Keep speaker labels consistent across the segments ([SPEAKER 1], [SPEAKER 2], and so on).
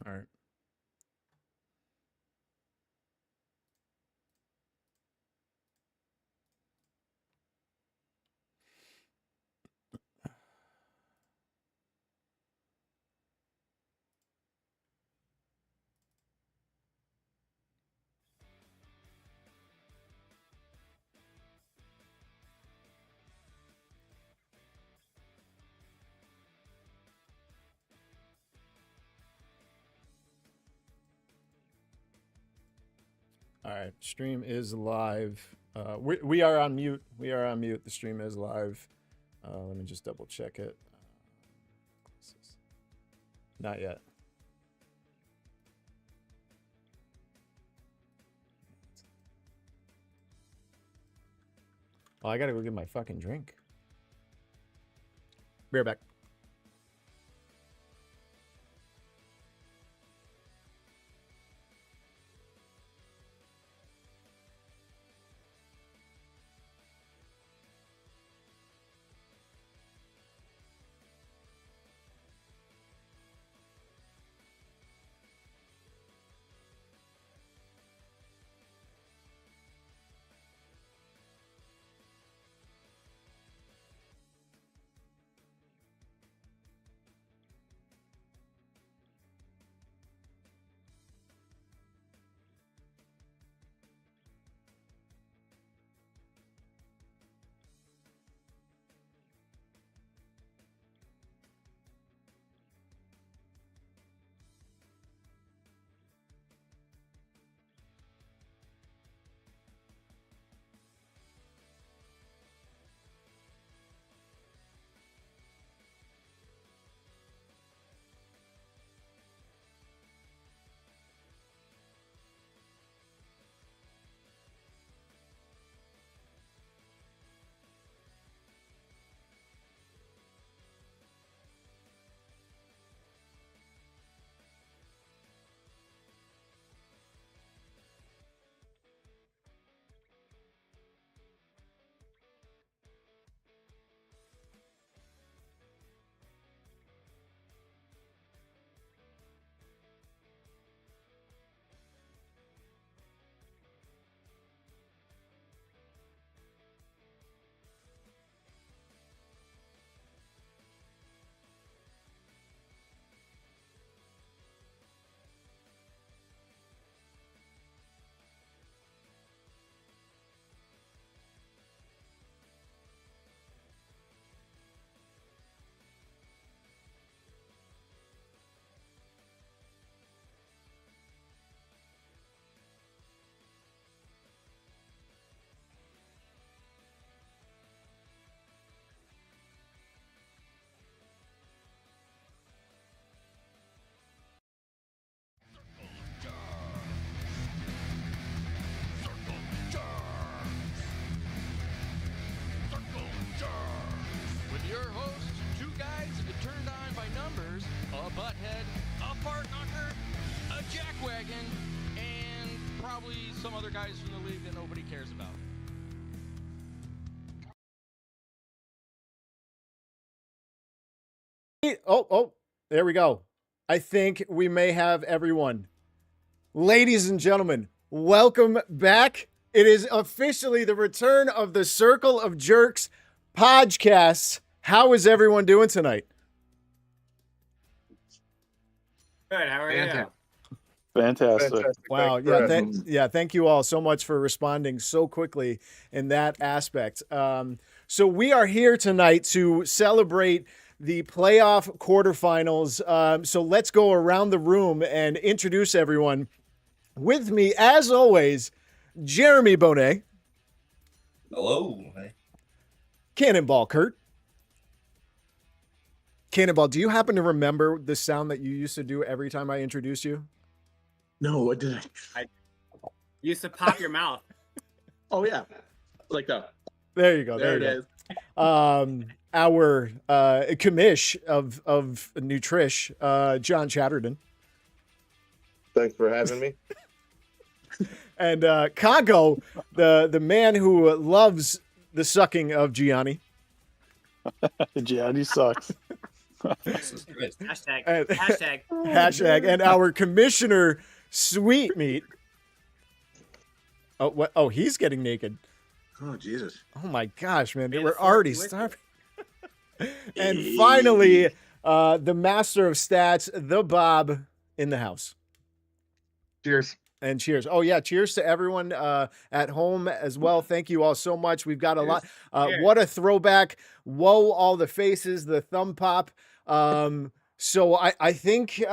[SPEAKER 1] All right. All right, stream is live. We are on mute. We are on mute. The stream is live. Let me just double check it. Not yet. Oh, I gotta go get my fucking drink. Be right back.
[SPEAKER 2] butthead, a fart knocker, a jackwagon, and probably some other guys from the league that nobody cares about.
[SPEAKER 1] Oh, there we go. I think we may have everyone. Ladies and gentlemen, welcome back. It is officially the return of the Circle of Jerks podcast. How is everyone doing tonight?
[SPEAKER 3] Good. How are you?
[SPEAKER 4] Fantastic.
[SPEAKER 1] Wow. Yeah. Thank you all so much for responding so quickly in that aspect. So we are here tonight to celebrate the playoff quarterfinals. So let's go around the room and introduce everyone. With me, as always, Jeremy Bonet.
[SPEAKER 5] Hello.
[SPEAKER 1] Cannonball Kurt. Cannonball, do you happen to remember the sound that you used to do every time I introduced you?
[SPEAKER 4] No, what did
[SPEAKER 3] I used to pop your mouth.
[SPEAKER 4] Oh, yeah. Like that.
[SPEAKER 1] There you go. There it is. Our commish of Nutrish, John Chatterton.
[SPEAKER 6] Thanks for having me.
[SPEAKER 1] And Congo, the man who loves the sucking of Gianni.
[SPEAKER 4] Gianni sucks.
[SPEAKER 5] Jesus Christ.
[SPEAKER 3] Hashtag.
[SPEAKER 1] And-
[SPEAKER 3] Hashtag.
[SPEAKER 1] Hashtag. And our commissioner, Sweet Meat. Oh, what? Oh, he's getting naked.
[SPEAKER 4] Oh, Jesus.
[SPEAKER 1] Oh my gosh, man.
[SPEAKER 3] May the
[SPEAKER 1] We're
[SPEAKER 3] fourth
[SPEAKER 1] already
[SPEAKER 3] be with you.
[SPEAKER 1] starving. And finally, the master of stats, the Bob in the house.
[SPEAKER 6] Cheers.
[SPEAKER 1] And cheers. Oh, yeah. Cheers to everyone at home as well. Thank you all so much. We've got a lot.
[SPEAKER 3] Cheers.
[SPEAKER 1] What a throwback. Whoa, all the faces, the thumb pop. So I think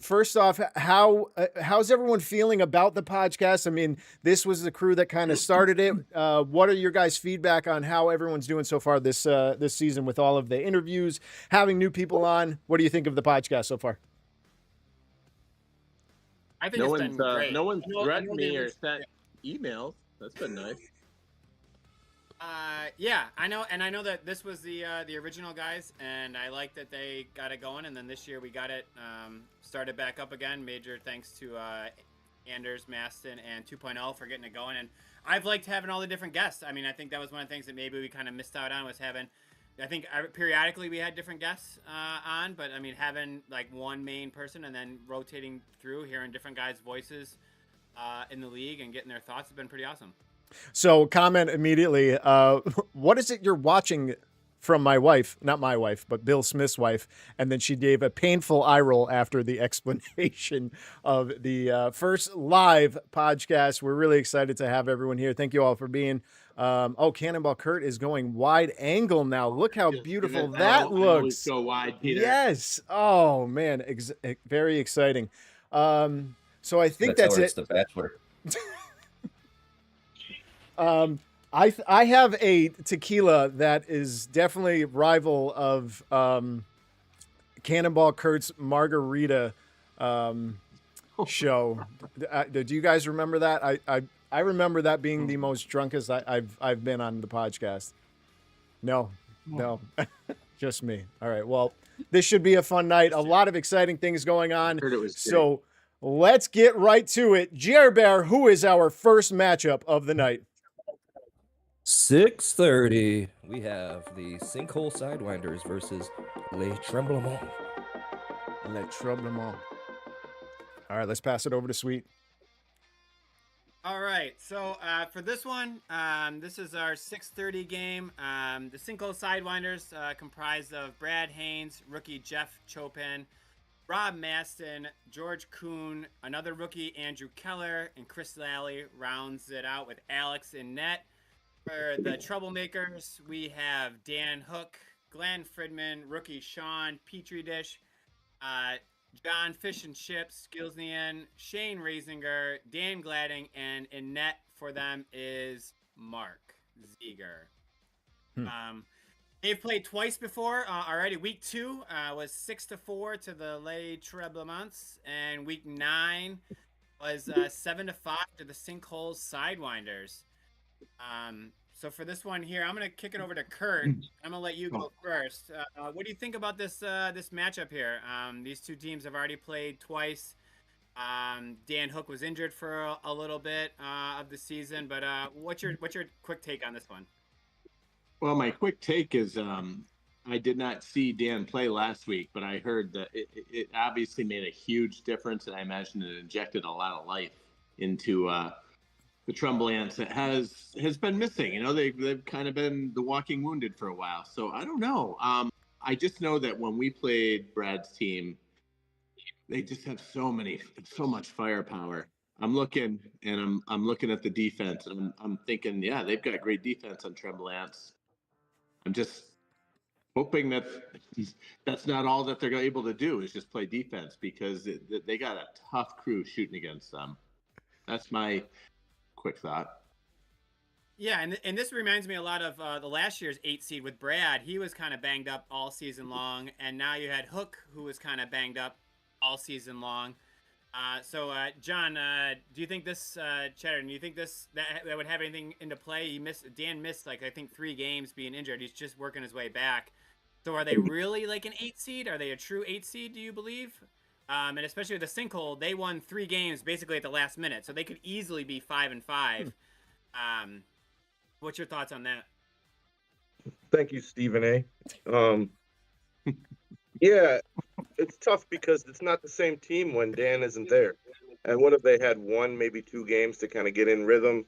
[SPEAKER 1] first off, how's everyone feeling about the podcast? I mean, this was the crew that kind of started it. What are your guys' feedback on how everyone's doing so far this season with all of the interviews, having new people on? What do you think of the podcast so far?
[SPEAKER 3] I think it's been great.
[SPEAKER 4] No one's
[SPEAKER 3] I know
[SPEAKER 4] threatened me
[SPEAKER 3] there
[SPEAKER 4] or
[SPEAKER 3] was-
[SPEAKER 4] sent emails. That's been nice.
[SPEAKER 3] Yeah, I know, and I know that this was the original guys, and I like that they got it going, and then this year we got it started back up again. Major thanks to Anders, Maston, and 2.0 for getting it going, and I've liked having all the different guests. I mean, I think that was one of the things that maybe we kind of missed out on was having. I think periodically we had different guests on, but I mean having like one main person and then rotating through, hearing different guys' voices in the league and getting their thoughts has been pretty awesome.
[SPEAKER 1] So comment immediately. What is it you're watching from my wife? Not my wife, but Bill Smith's wife. And then she gave a painful eye roll after the explanation of the first live podcast. We're really excited to have everyone here. Thank you all for being. Cannonball Kurt is going wide angle now. Look how beautiful that looks.
[SPEAKER 4] So wide, Peter.
[SPEAKER 1] Yes. Oh man, very exciting. So I think that's
[SPEAKER 5] It's
[SPEAKER 1] it.
[SPEAKER 5] The Bachelor.
[SPEAKER 1] I have a tequila that is definitely rival of Cannonball Kurt's margarita show. Do you guys remember that? I remember that being the most drunkest I've been on the podcast. No, just me. All right. Well, this should be a fun night. A lot of exciting things going on.
[SPEAKER 4] Heard it was
[SPEAKER 1] So let's get right to it. Jer Bear, who is our first matchup of the night?
[SPEAKER 7] 6:30. We have the Sinkhole Sidewinders versus Les Tremblements.
[SPEAKER 1] Le Troublement. All right, let's pass it over to Sweet.
[SPEAKER 3] All right, so for this one, this is our 6:30 game. The Sinkhole Sidewinders comprised of Brad Haynes, rookie Jeff Chopin, Rob Maston, George Kuhn, another rookie Andrew Keller, and Chris Lally rounds it out with Alex in net. For the Troublemakers, we have Dan Hook, Glenn Fridman, rookie Sean Petri Dish, John Fish and Chips, Skillsnian, Shane Raisinger, Dan Gladding, and in net for them is Mark Zieger. They've played twice before already. Week 2 was 6-4 to the Les Tremblements, and week 9 was 7-5 to the Sinkhole Sidewinders. So for this one here, I'm gonna kick it over to Kurt. I'm gonna let you go first. What do you think about this this matchup here? These two teams have already played twice. Dan Hook was injured for a little bit of the season, but what's your quick take on this one?
[SPEAKER 4] Well, my quick take is I did not see Dan play last week, but I heard that it obviously made a huge difference, and I imagine it injected a lot of life into the Tremblements that has been missing. You know, they've kind of been the walking wounded for a while. So I don't know. I just know that when we played Brad's team, they just have so much firepower. I'm looking at the defense, and I'm thinking, yeah, they've got great defense on Tremblements. I'm just hoping that that's not all that they're able to do is just play defense, because they got a tough crew shooting against them. That's my quick thought.
[SPEAKER 3] Yeah, and this reminds me a lot of the last year's 8 seed with Brad. He was kind of banged up all season long, and now you had Hook, who was kind of banged up all season long. So John, do you think this Cheddar? Do you think that would have anything into play? Dan missed like I think 3 games being injured. He's just working his way back. So are they really like an 8 seed? Are they a true 8 seed? Do you believe? And especially with the Sinkhole, they won 3 games basically at the last minute, so they could easily be 5-5. What's your thoughts on that?
[SPEAKER 6] Thank you, Stephen A. Yeah, it's tough because it's not the same team when Dan isn't there. And what if they had one, maybe 2 games to kind of get in rhythm?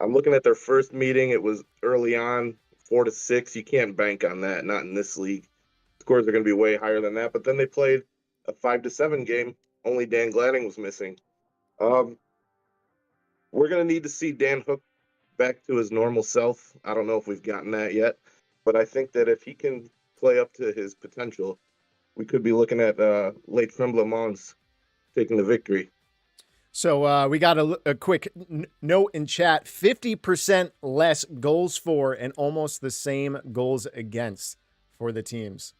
[SPEAKER 6] I'm looking at their first meeting. It was early on, 4-6. You can't bank on that, not in this league. Scores are going to be way higher than that. But then they played a 5-7 game. Only Dan Gladding was missing. Um, we're going to need to see Dan Hook back to his normal self. I don't know if we've gotten that yet, but I think that if he can play up to his potential, we could be looking at Les Tremblements taking the victory.
[SPEAKER 1] So we got a quick note in chat: 50% less goals for and almost the same goals against for the teams.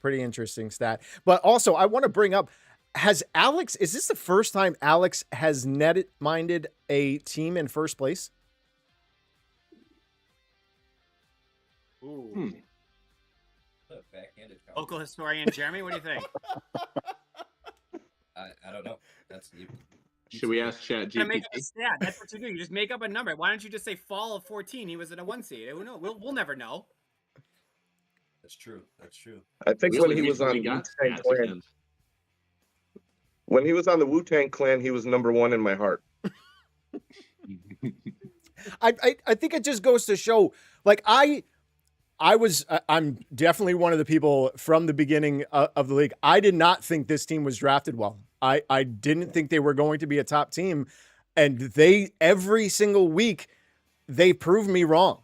[SPEAKER 1] Pretty interesting stat. But also, I want to bring up: is this the first time Alex has minded a team in first place?
[SPEAKER 3] Ooh.
[SPEAKER 7] Backhanded compliment.
[SPEAKER 3] Local historian Jeremy, what do you think?
[SPEAKER 7] I don't know. That's you.
[SPEAKER 4] Should we ask Chat
[SPEAKER 3] You're gonna make up a
[SPEAKER 4] GPT?
[SPEAKER 3] stat. That's what you do. You just make up a number. Why don't you just say fall of 14? He was in a 1 seed. Who knows? We'll never know.
[SPEAKER 7] That's true. That's true.
[SPEAKER 6] I think
[SPEAKER 4] We
[SPEAKER 6] when
[SPEAKER 4] only
[SPEAKER 6] he was on
[SPEAKER 4] recently got
[SPEAKER 6] Wu-Tang
[SPEAKER 4] stats
[SPEAKER 6] Clan,
[SPEAKER 4] again.
[SPEAKER 6] when he was on the Wu-Tang Clan, he was number 1 in my heart.
[SPEAKER 1] I think it just goes to show, like I'm definitely one of the people from the beginning of the league. I did not think this team was drafted well. I didn't think they were going to be a top team, and they every single week they proved me wrong.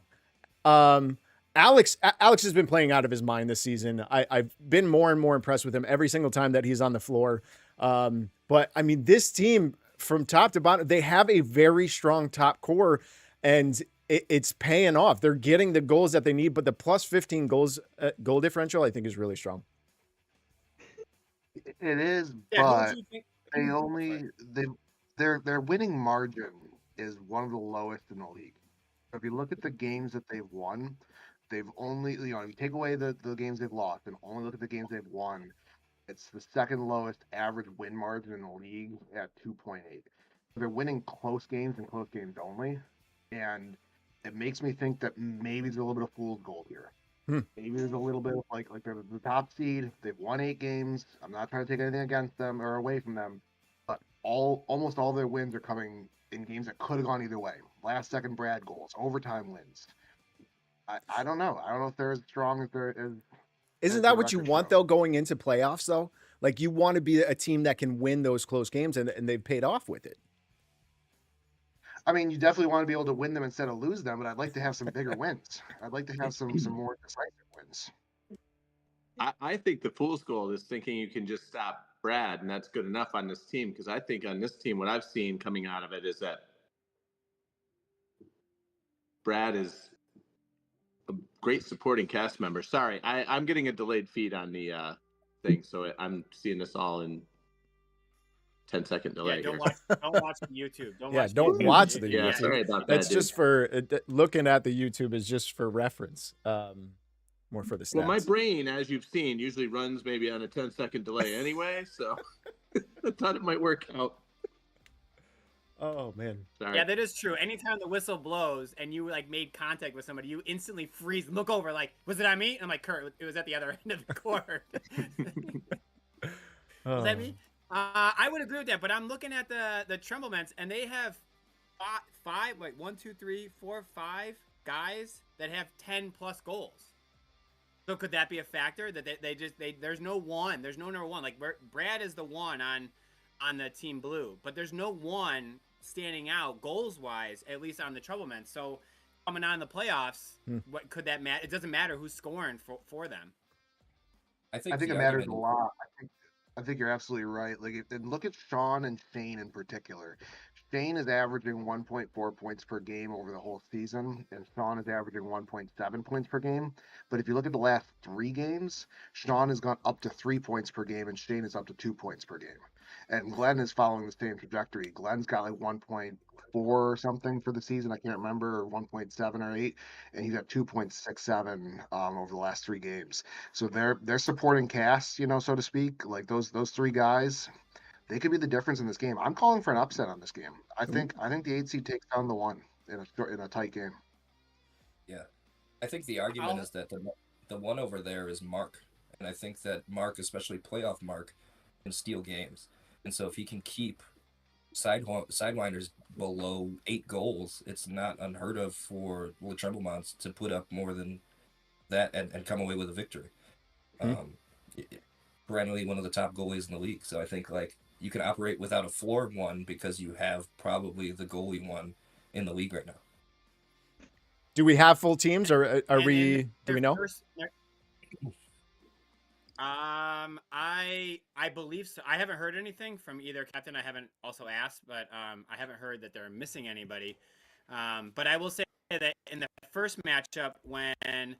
[SPEAKER 1] Alex has been playing out of his mind this season. I've been more and more impressed with him every single time that he's on the floor. But I mean, this team from top to bottom, they have a very strong top core, and it's paying off. They're getting the goals that they need, but the plus 15 goal differential, I think, is really strong.
[SPEAKER 8] It is,
[SPEAKER 3] Yeah, who
[SPEAKER 8] but
[SPEAKER 3] would you think?
[SPEAKER 8] they only their winning margin is one of the lowest in the league. So if you look at the games that they've won, they've only, if you take away the games they've lost and only look at the games they've won, it's the second lowest average win margin in the league at 2.8. They're winning close games and close games only, and it makes me think that maybe there's a little bit of fool's gold here. Maybe there's a little bit of like they're the top seed. They've won 8 games. I'm not trying to take anything against them or away from them, but almost all their wins are coming in games that could have gone either way. Last second Brad goals, overtime wins. I don't know. I don't know if they're as strong as they're as.
[SPEAKER 1] Isn't that what you want though, going into playoffs though? Like you want to be a team that can win those close games, and they've paid off with it.
[SPEAKER 8] I mean, you definitely want to be able to win them instead of lose them, but I'd like to have some bigger wins. I'd like to have some more decisive wins.
[SPEAKER 4] I think the fool's gold is thinking you can just stop Brad, and that's good enough on this team. Because I think on this team, what I've seen coming out of it is that Brad is a great supporting cast member. Sorry, I'm getting a delayed feed on the thing, so I'm seeing this all in 10-second delay.
[SPEAKER 3] Yeah, don't watch the YouTube. Don't watch
[SPEAKER 1] the
[SPEAKER 4] Yeah,
[SPEAKER 1] YouTube.
[SPEAKER 4] sorry about
[SPEAKER 1] That's
[SPEAKER 4] that.
[SPEAKER 1] just for looking at the YouTube is just for reference. More for the stats.
[SPEAKER 4] Well, my brain, as you've seen, usually runs maybe on a 10-second delay anyway, so I thought it might work out.
[SPEAKER 1] Oh man.
[SPEAKER 3] Sorry. Yeah, that is true. Anytime the whistle blows and you like made contact with somebody, you instantly freeze, look over, like, was it on me? And I'm like, Kurt, it was at the other end of the court. Was that me? I would agree with that, but I'm looking at the Tremblements, and they have five, like 1, 2, 3, 4, 5 guys that have 10 plus goals. So could that be a factor that there's no one, there's no number one. Like Brad is the one on the team blue, but there's no one standing out goals wise, at least on the Troublements. So coming on in the playoffs, what could that matter? It doesn't matter who's scoring for them.
[SPEAKER 8] I think it matters a lot. I think you're absolutely right. Like, and look at Sean and Shane in particular. Shane is averaging 1.4 points per game over the whole season, and Sean is averaging 1.7 points per game. But if you look at the last 3 games, Sean has gone up to 3 points per game, and Shane is up to 2 points per game. And Glenn is following the same trajectory. Glenn's got like 1.4 or something for the season. I can't remember, or 1.7 or 8, and he's at 2.67 over the last 3 games. So they're supporting cast, so to speak. Like those 3 guys, they could be the difference in this game. I'm calling for an upset on this game. I think the 8 seed takes down the 1 in a tight game.
[SPEAKER 7] Yeah, I think the argument is that the one over there is Mark, And I think that Mark, especially playoff Mark, can steal games. And so if he can keep Sidewinders below 8 goals, it's not unheard of for Le Tremblements to put up more than that and come away with a victory. Perennially one of the top goalies in the league. So I think like you can operate without a floor one because you have probably the goalie one in the league right now.
[SPEAKER 1] Do we have full teams, or do we know?
[SPEAKER 3] I believe so. I haven't heard anything from either captain. I haven't also asked, but I haven't heard that they're missing anybody. But I will say that in the first matchup, when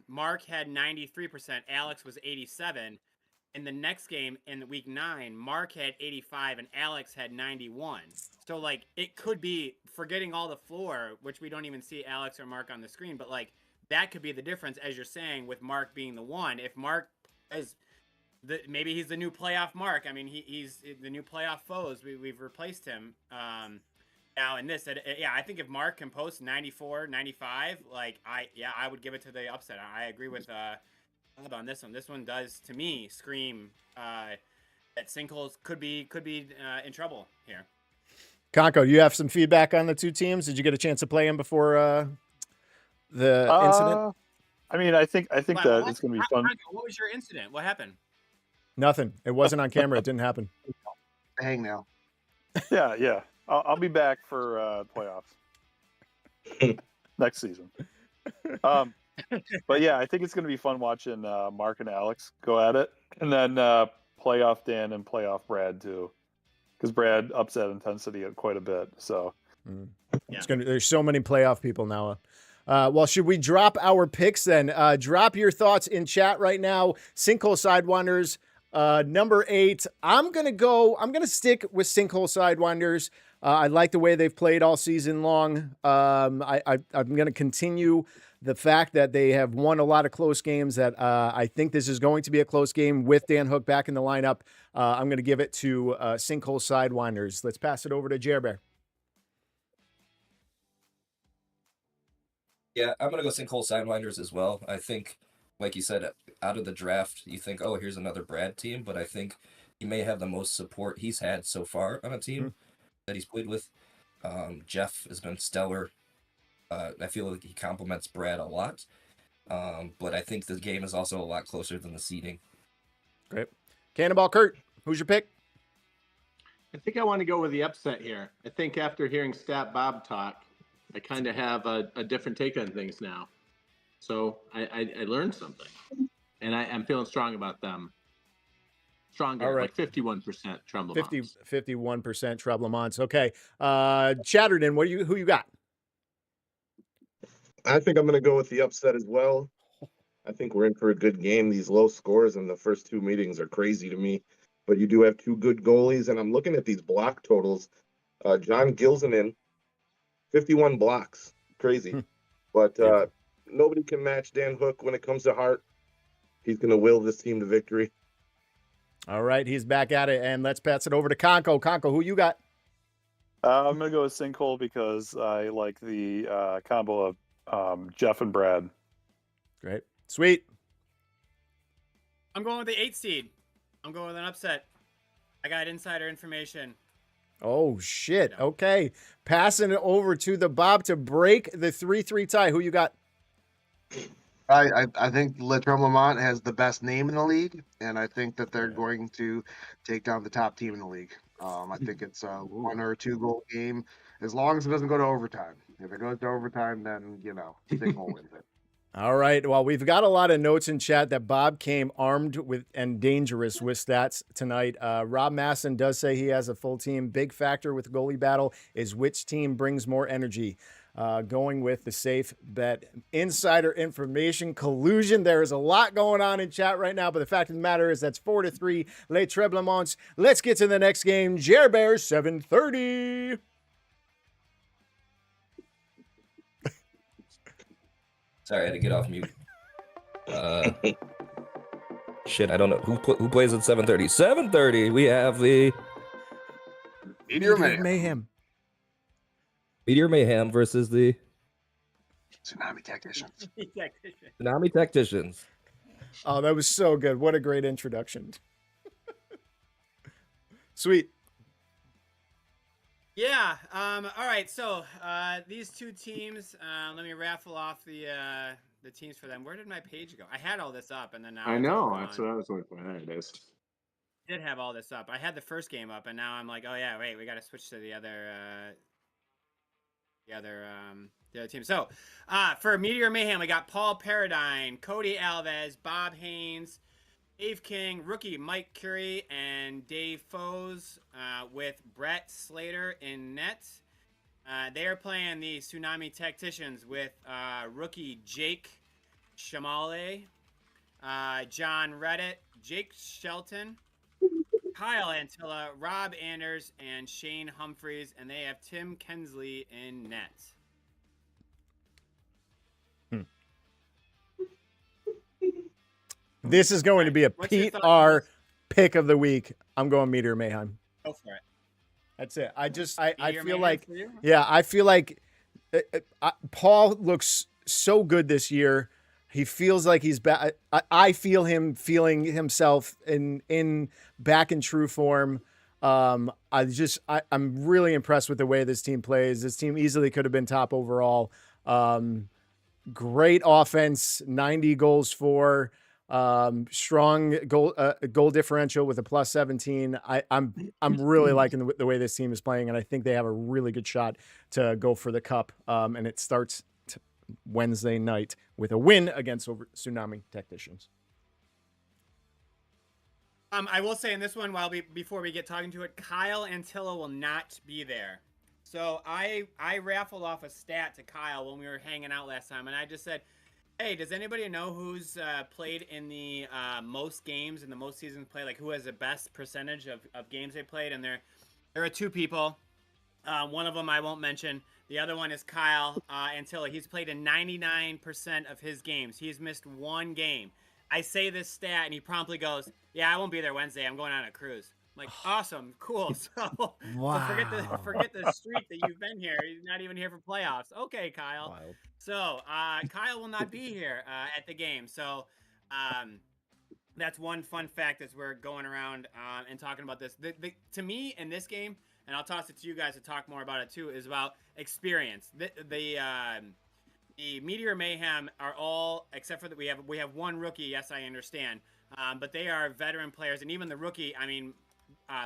[SPEAKER 3] Mark had 93%, Alex was 87. In the next game in week 9, Mark had 85 and Alex had 91. So like it could be, forgetting all the floor, which we don't even see Alex or Mark on the screen, but like that could be the difference, as you're saying, with Mark being the one. If Mark is maybe he's the new playoff Mark. I mean, he's the new playoff foes. We've replaced him. Now in this, I think if Mark can post 94, 95, like I would give it to the upset. I agree with on this one. This one does, to me, scream that Sinkholes could be in trouble here.
[SPEAKER 1] Conco, you have some feedback on the two teams? Did you get a chance to play them before the incident?
[SPEAKER 9] I mean, I think that it's going to be fun.
[SPEAKER 3] What was your incident? What happened?
[SPEAKER 1] Nothing. It wasn't on camera. It didn't happen.
[SPEAKER 8] Hang now.
[SPEAKER 9] Yeah. I'll be back for playoffs next season. But yeah, I think it's going to be fun watching Mark and Alex go at it, and then playoff Dan and playoff Brad too, because Brad ups that intensity quite a bit. So
[SPEAKER 1] there's so many playoff people now. Well, should we drop our picks then? Drop your thoughts in chat right now. Sinkhole Sidewinders, number 8. I'm gonna stick with Sinkhole Sidewinders. I like the way they've played all season long. I'm going to continue the fact that they have won a lot of close games, that I think this is going to be a close game with Dan Hook back in the lineup. I'm going to give it to Sinkhole Sidewinders. Let's pass it over to Jer Bear.
[SPEAKER 7] Yeah, I'm going to go Sinkhole Sidewinders as well. I think, like you said, out of the draft, you think, oh, here's another Brad team, but I think he may have the most support he's had so far on a team that he's played with. Jeff has been stellar. I feel like he compliments Brad a lot, but I think the game is also a lot closer than the seeding.
[SPEAKER 1] Great. Cannonball Kurt, who's your pick?
[SPEAKER 4] I think I want to go with the upset here. I think after hearing Stat Bob talk, I kind of have a different take on things now. So I learned something, and I'm feeling strong about them. Stronger, all right. Like 51% Tremblements.
[SPEAKER 1] 51% Tremblements. Okay. Chatterton, who you got?
[SPEAKER 6] I think I'm going to go with the upset as well. I think we're in for a good game. These low scores in the first 2 meetings are crazy to me, but you do have 2 good goalies, and I'm looking at these block totals. John Gilsenan, 51 blocks. Crazy. But nobody can match Dan Hook when it comes to heart. He's going to will this team to victory.
[SPEAKER 1] All right, he's back at it, and let's pass it over to Conco. Conco, who you got?
[SPEAKER 9] I'm going to go with Sinkhole because I like the combo of Jeff and Brad.
[SPEAKER 1] Great. Sweet.
[SPEAKER 3] I'm going with the 8 seed. I'm going with an upset. I got insider information.
[SPEAKER 1] Oh, shit. Okay. Passing it over to the Bob to break the 3-3 tie. Who you got?
[SPEAKER 8] I think Le Tremblement has the best name in the league, and I think that they're going to take down the top team in the league. I think it's a 1 or 2 goal game, as long as it doesn't go to overtime. If it goes to overtime, then, Sinkhole wins it.
[SPEAKER 1] All right. Well, we've got a lot of notes in chat that Bob came armed with and dangerous with stats tonight. Rob Masson does say he has a full team. Big factor with goalie battle is which team brings more energy. Going with the safe bet. Insider information, collusion. There is a lot going on in chat right now, but the fact of the matter is that's 4-3 Les Treblements. Let's get to the next game. Jer Bears 7:30.
[SPEAKER 7] Sorry, I had to get off mute. Shit, I don't know who plays at 7:30. 7:30. We have the
[SPEAKER 8] Meteor Mayhem.
[SPEAKER 7] Meteor Mayhem versus the
[SPEAKER 8] Tsunami Tacticians.
[SPEAKER 7] Tsunami Tacticians.
[SPEAKER 1] Oh, that was so good. What a great introduction. Sweet.
[SPEAKER 3] Yeah. All right. So these two teams. Let me raffle off the teams for them. Where did my page go? I had all this up, and then now
[SPEAKER 4] I
[SPEAKER 3] it's all
[SPEAKER 4] know.
[SPEAKER 3] gone.
[SPEAKER 4] That's what I was looking for. There it is.
[SPEAKER 3] I did have all this up. I had the first game up, and now I'm like, oh yeah, wait, we got to switch to the other team. So for Meteor Mayhem, we got Paul Paradine, Cody Alves, Bob Haynes, Dave King, rookie Mike Curry, and Dave Foes with Brett Slater in net. They are playing the Tsunami Tacticians with rookie Jake Shamale, John Reddit, Jake Shelton, Kyle Antilla, Rob Anders, and Shane Humphreys, and they have Tim Kensley in net.
[SPEAKER 1] This is going to be a Pete R pick of the week. I'm going Meteor Mayhem.
[SPEAKER 3] Go for it.
[SPEAKER 1] That's it. I feel
[SPEAKER 3] Mayhem
[SPEAKER 1] like,
[SPEAKER 3] for you?
[SPEAKER 1] yeah, I feel like Paul looks so good this year. He feels like he's back. I feel him feeling himself in back in true form. I'm really impressed with the way this team plays. This team easily could have been top overall. Great offense, 90 goals for, strong goal differential with a plus 17. I'm really liking the way this team is playing, and I think they have a really good shot to go for the cup. And it starts Wednesday night with a win against Tsunami Tacticians.
[SPEAKER 3] I will say in this one, before we get talking to it, Kyle Antilla will not be there. So I raffled off a stat to Kyle when we were hanging out last time, and I just said, hey, does anybody know who's played in the most games in the most seasons played? Like, who has the best percentage of games they played? And there are two people. One of them I won't mention. The other one is Kyle Antilla. He's played in 99% of his games. He's missed one game. I say this stat, and he promptly goes, yeah, I won't be there Wednesday. I'm going on a cruise. I'm like, awesome, cool. So,
[SPEAKER 1] Wow.
[SPEAKER 3] So forget the streak that you've been here. You're not even here for playoffs. Okay, Kyle.
[SPEAKER 1] Wild.
[SPEAKER 3] So Kyle will not be here at the game. So that's one fun fact as we're going around and talking about this. To me, in this game, and I'll toss it to you guys to talk more about it too, is about experience. The Meteor Mayhem are all, except for that we have one rookie. Yes, I understand, but they are veteran players, and even the rookie. I mean,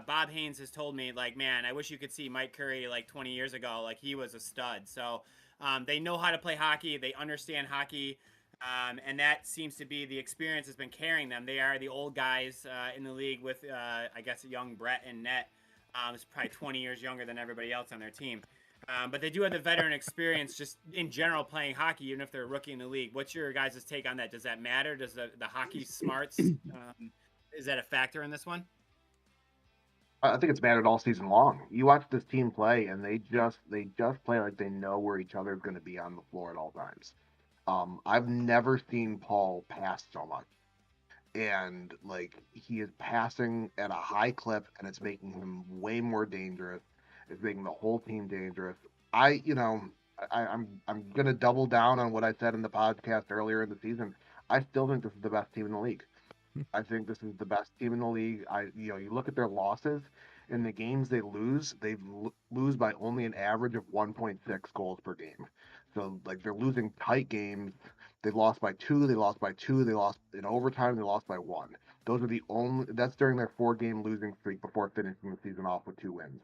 [SPEAKER 3] Bob Haynes has told me, like, man, I wish you could see Mike Curry like 20 years ago. Like, he was a stud. So they know how to play hockey. They understand hockey. And that seems to be the experience has been carrying them. They are the old guys in the league with, I guess, a young Brett in net. It's probably 20 years younger than everybody else on their team. But they do have the veteran experience just in general playing hockey, even if they're a rookie in the league. What's your guys' take on that? Does that matter? Does the hockey smarts, is that a factor in this one?
[SPEAKER 8] I think it's mattered all season long. You watch this team play, and they just play like they know where each other is going to be on the floor at all times. I've never seen Paul pass so much, and like he is passing at a high clip, and it's making him way more dangerous. It's making the whole team dangerous. I'm gonna double down on what I said in the podcast earlier in the season. I still think this is the best team in the league. I think this is the best team in the league. You look at their losses in the games they lose lose by only an average of 1.6 goals per game. So like they're losing tight games. They lost by 2. They lost by 2. They lost in overtime. They lost by 1. Those are the only. That's during their 4-game losing streak before finishing the season off with 2 wins.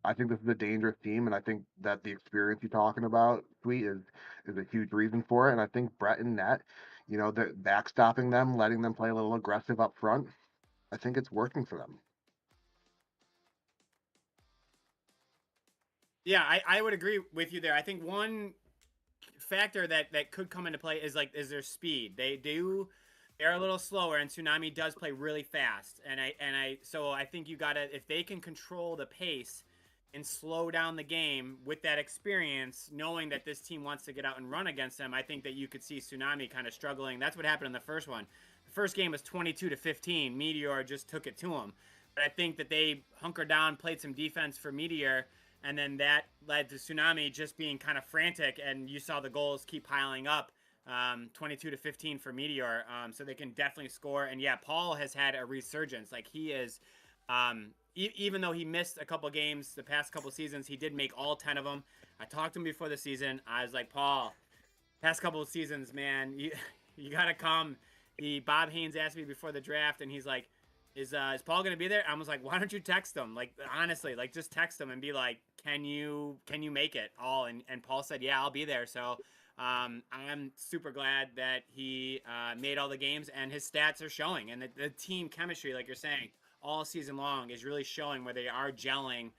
[SPEAKER 8] I think this is a dangerous team, and I think that the experience you're talking about, Sweet, is a huge reason for it. And I think Brett and Net, they're backstopping them, letting them play a little aggressive up front. I think it's working for them.
[SPEAKER 3] Yeah, I would agree with you there. I think one factor that could come into play is their speed. They're a little slower, and Tsunami does play really fast. So I think you gotta, if they can control the pace and slow down the game with that experience, knowing that this team wants to get out and run against them, I think that you could see Tsunami kind of struggling. That's what happened in the first one. The first game was 22-15. Meteor just took it to them. But I think that they hunkered down, played some defense for Meteor, and then that led to Tsunami just being kind of frantic, and you saw the goals keep piling up 22-15 for Meteor. So they can definitely score. And yeah, Paul has had a resurgence. Like he is, even though he missed a couple games the past couple seasons, he did make all 10 of them. I talked to him before the season. I was like, Paul, past couple of seasons, man, you gotta come. Bob Haynes asked me before the draft, and he's like, is Paul gonna be there? I was like, why don't you text him? Like honestly, like just text him and be like, can you make it all? And Paul said, yeah, I'll be there. So I'm super glad that he made all the games, and his stats are showing, and the team chemistry, like you're saying, all season long is really showing where they are gelling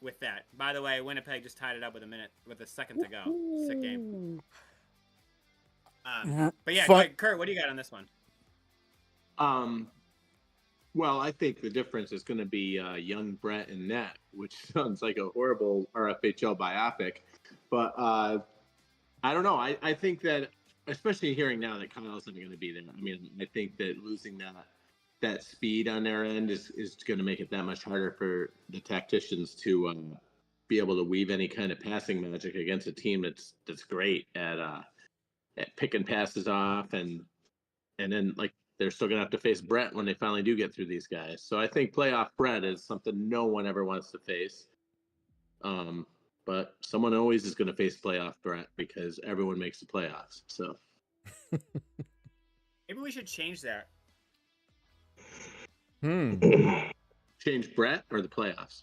[SPEAKER 3] with that. By the way, Winnipeg just tied it up with a second to go. Sick game. But yeah, Kurt, what do you got on this one?
[SPEAKER 4] Well, I think the difference is going to be young Brett and net, which sounds like a horrible RFHL biopic. But I don't know. I think that, especially hearing now that Kyle's not going to be there, I mean, I think that losing that speed on their end is going to make it that much harder for the tacticians to be able to weave any kind of passing magic against a team that's great at picking passes off, and then like they're still gonna have to face Brett when they finally do get through these guys. So I think playoff Brett is something no one ever wants to face. But someone always is gonna face playoff Brett because everyone makes the playoffs. So
[SPEAKER 3] maybe we should change that.
[SPEAKER 4] Change Brett or the playoffs?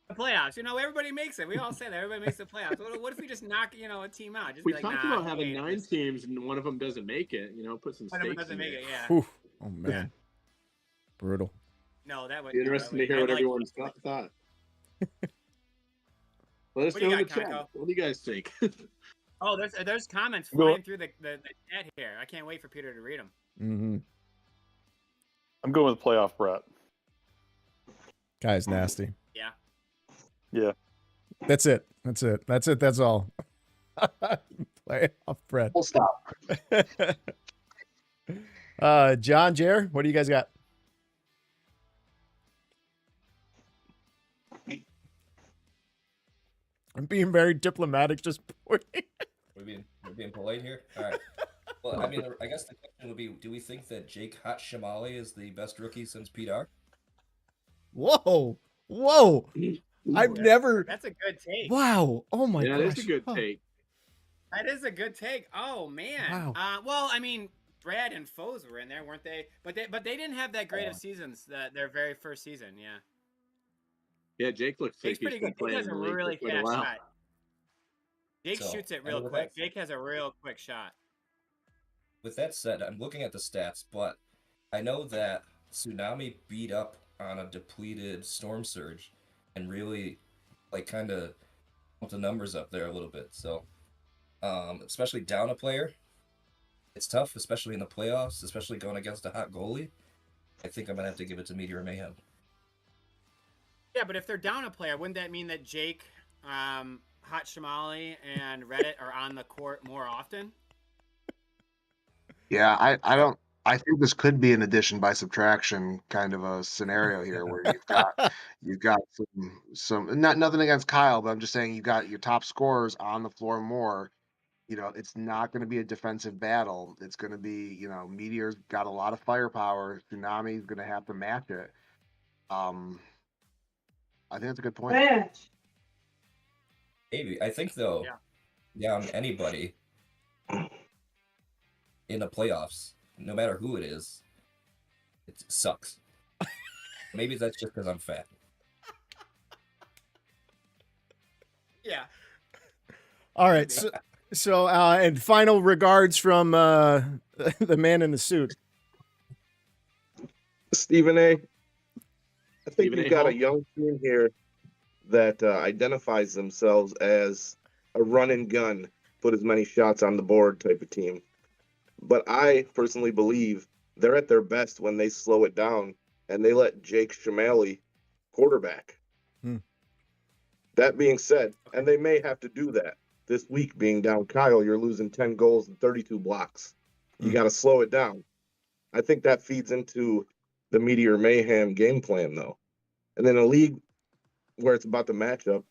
[SPEAKER 3] The playoffs. Everybody makes it. We all say that. Everybody makes the playoffs. What if we just knock, a team out? Just
[SPEAKER 4] we
[SPEAKER 3] like,
[SPEAKER 4] talked about having 9 teams and one of them doesn't make it. Put some stakes. One of them doesn't make it.
[SPEAKER 3] Yeah.
[SPEAKER 1] Whew. Oh man,
[SPEAKER 3] yeah.
[SPEAKER 1] Brutal.
[SPEAKER 3] No, that would
[SPEAKER 4] be interesting to hear what everyone's thought. Let us know in the chat. What do you guys think?
[SPEAKER 3] Oh, there's comments flying through the chat here. I can't wait for Peter to read them.
[SPEAKER 1] Mm-hmm.
[SPEAKER 9] I'm going with playoff Brett.
[SPEAKER 1] Guy's nasty.
[SPEAKER 3] Yeah.
[SPEAKER 9] Yeah.
[SPEAKER 1] That's it. That's all. Playoff Brett.
[SPEAKER 8] Full stop.
[SPEAKER 1] John, Jer, what do you guys got? I'm being very diplomatic, just pointing.
[SPEAKER 7] We're being polite here. All right. Well, I mean, I guess the question would be: do we think that Jake Hot Shamali is the best rookie since Pete R?
[SPEAKER 1] Whoa! I've never.
[SPEAKER 3] That's a good take.
[SPEAKER 1] Wow! Oh my gosh!
[SPEAKER 4] That's a good take.
[SPEAKER 3] That is a good take. Oh man!
[SPEAKER 1] Wow.
[SPEAKER 3] Well, I mean, Brad and Foes were in there, weren't they? But they didn't have that great of seasons. Their very first season. Yeah.
[SPEAKER 4] Yeah, Jake looks like
[SPEAKER 3] he's pretty good. Jake has a really fast shot. Jake shoots it real quick. Jake has a real quick shot.
[SPEAKER 7] With that said, I'm looking at the stats, but I know that Tsunami beat up on a depleted Storm Surge and really, kind of pumped the numbers up there a little bit. So, especially down a player, it's tough, especially in the playoffs, especially going against a hot goalie. I think I'm going to have to give it to Meteor Mayhem.
[SPEAKER 3] Yeah, but if they're down a player, wouldn't that mean that Jake, Hot Shamali, and Reddit are on the court more often?
[SPEAKER 8] Yeah, I think this could be an addition by subtraction kind of a scenario here where you've got some nothing against Kyle, but I'm just saying you've got your top scorers on the floor more. It's not going to be a defensive battle. It's going to be, Meteor's got a lot of firepower. Tsunami's going to have to match it. I think that's a good point.
[SPEAKER 7] Maybe. I think, though, down anybody in the playoffs, no matter who it is, it sucks. Maybe that's just because I'm fat.
[SPEAKER 3] Yeah.
[SPEAKER 1] All right. So and final regards from the man in the suit.
[SPEAKER 6] Stephen A. I think you've got a young team here that identifies themselves as a run and gun, put as many shots on the board type of team. But I personally believe they're at their best when they slow it down and they let Jake Shamali quarterback. That being said, and they may have to do that this week, being down Kyle, you're losing 10 goals and 32 blocks. You got to slow it down. I think that feeds into the Meteor Mayhem game plan, though. And then a league where it's about the matchup,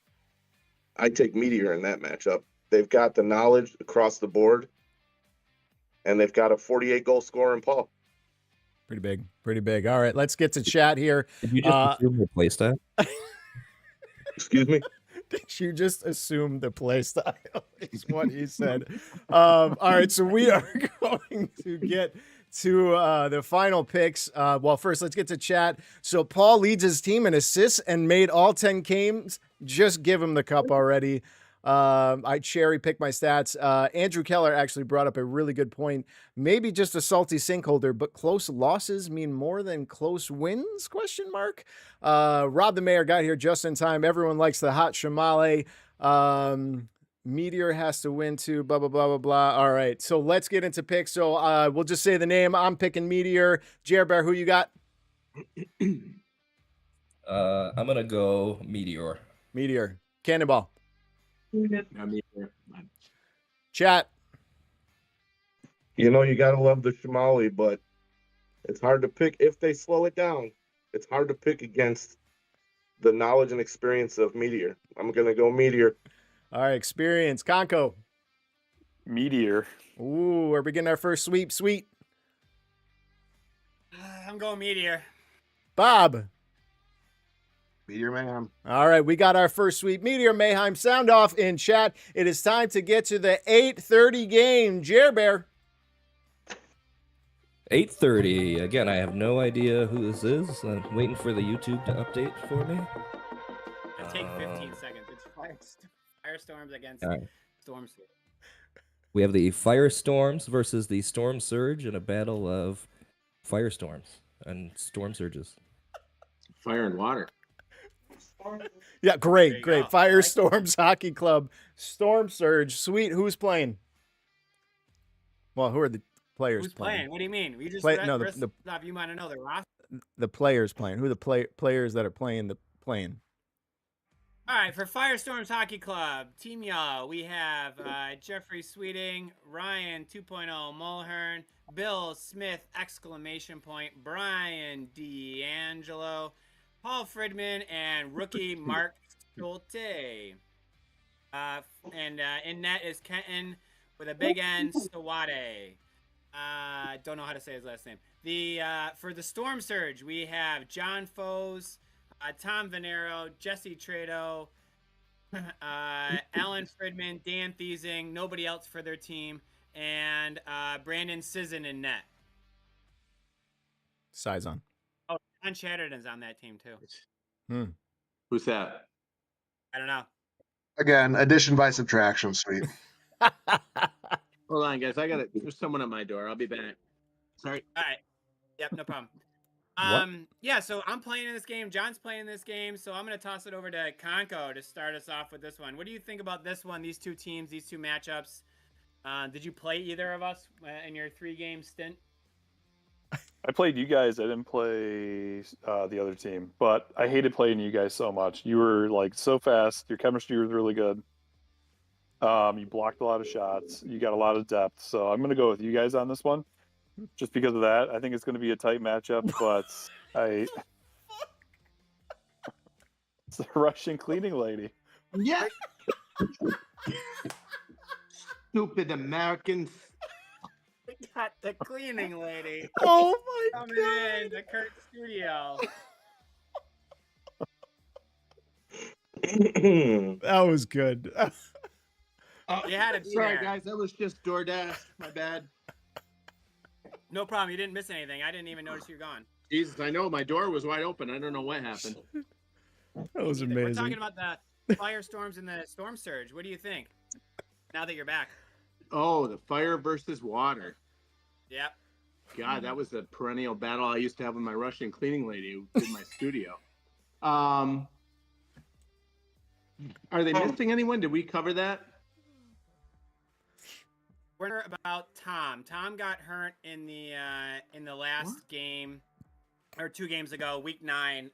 [SPEAKER 6] I take Meteor in that matchup. They've got the knowledge across the board. and they've got a 48 goal scorer in Paul.
[SPEAKER 1] Pretty big. Pretty big. All right, let's get to chat here.
[SPEAKER 7] Did you just assume the play style?
[SPEAKER 6] Excuse me?
[SPEAKER 1] Did you just assume the play style is what he said. All right, so we are going to get to the final picks. Well, first, let's get to chat. So Paul leads his team in assists and made all 10 games. Just give him the cup already. I cherry pick my stats. Andrew Keller actually brought up a really good point. Maybe just a salty sink holder, but close losses mean more than close wins? ? Rob the Mayor got here just in time. Everyone likes the hot shamale. Meteor has to win too, blah, blah, blah, blah, blah. All right, so let's get into picks. So we'll just say the name. I'm picking Meteor. Jer Bear, who you got?
[SPEAKER 7] I'm going to go Meteor.
[SPEAKER 1] Meteor. Cannonball.
[SPEAKER 4] Meteor.
[SPEAKER 1] Chat.
[SPEAKER 6] You know, you got to love the Shamali, but it's hard to pick. If they slow it down, it's hard to pick against the knowledge and experience of Meteor. I'm going to go Meteor.
[SPEAKER 1] All right, experience. Conco.
[SPEAKER 9] Meteor.
[SPEAKER 1] Ooh, we're beginning our first sweep. Sweet.
[SPEAKER 3] I'm going Meteor.
[SPEAKER 1] Bob.
[SPEAKER 8] Meteor Mayhem.
[SPEAKER 1] All right, we got our first sweep. Meteor Mayhem. Sound off in chat. It is time to get to the 8:30 game. Jer Bear.
[SPEAKER 7] 8:30. Again, I have no idea who this is. I'm waiting for the YouTube to update for me.
[SPEAKER 3] It'll take 15 seconds. It's Firestorms against
[SPEAKER 7] All right.
[SPEAKER 3] Storm Surge.
[SPEAKER 7] We have the Firestorms versus the Storm Surge in a battle of firestorms and storm surges.
[SPEAKER 4] Fire and water.
[SPEAKER 1] Yeah, great.
[SPEAKER 3] go.
[SPEAKER 1] Firestorms Hockey Club. Storm Surge. Sweet. Who's playing? Well, who are the players
[SPEAKER 3] Who's
[SPEAKER 1] playing?
[SPEAKER 3] playing? What do you mean? We just
[SPEAKER 1] Play-
[SPEAKER 3] read
[SPEAKER 1] no,
[SPEAKER 3] the,
[SPEAKER 1] the-
[SPEAKER 3] stuff. You might know the roster.
[SPEAKER 1] The players playing. Who are the players that are playing?
[SPEAKER 3] All right, for Firestorms Hockey Club, Team Yellow, we have Jeffrey Sweeting, Ryan 2.0 Mulhern, Bill Smith, ! Brian D'Angelo, Paul Fridman, and rookie Mark Schulte. And in net is Kenton with a big N, Sawade. Don't know how to say his last name. For the Storm Surge, we have John Foes, Tom Venero, Jesse Trado, Alan Fridman, Dan Thiesing, nobody else for their team, and Brandon Sisson in net.
[SPEAKER 1] Sizon.
[SPEAKER 3] Oh, John Chatterton's on that team too.
[SPEAKER 4] Who's that?
[SPEAKER 3] I don't know.
[SPEAKER 8] Again, addition by subtraction, sweet.
[SPEAKER 4] Hold on, guys. There's someone at my door. I'll be back. Sorry.
[SPEAKER 3] All right. Yep, no problem. Yeah, so I'm playing in this game. John's playing in this game, so I'm going to toss it over to Conco to start us off with this one. What do you think about this one, these two teams, these two matchups? Did you play either of us in your 3-game stint?
[SPEAKER 9] I played you guys. I didn't play the other team, but I hated playing you guys so much. You were like so fast. Your chemistry was really good. You blocked a lot of shots. You got a lot of depth. So I'm going to go with you guys on this one. Just because of that, I think it's going to be a tight matchup, but it's the Russian cleaning lady.
[SPEAKER 4] Yeah. Stupid Americans.
[SPEAKER 3] We got the cleaning lady
[SPEAKER 1] Oh my
[SPEAKER 3] coming
[SPEAKER 1] god.
[SPEAKER 3] in the Kurt studio.
[SPEAKER 1] That was good.
[SPEAKER 3] You had to be
[SPEAKER 4] Sorry,
[SPEAKER 3] there.
[SPEAKER 4] guys. That was just DoorDash. My bad.
[SPEAKER 3] No problem. You didn't miss anything. I didn't even notice you were gone.
[SPEAKER 4] Jesus, I know my door was wide open. I don't know what happened.
[SPEAKER 1] That was
[SPEAKER 3] We're
[SPEAKER 1] amazing.
[SPEAKER 3] talking about the Firestorms and the Storm Surge. What do you think now that you're back?
[SPEAKER 4] Oh, the fire versus water.
[SPEAKER 3] Yep.
[SPEAKER 4] God, that was a perennial battle I used to have with my Russian cleaning lady who did my studio. Are they missing anyone? Did we cover that?
[SPEAKER 3] We're about Tom. Tom got hurt in the last game, or 2 games ago, week 9.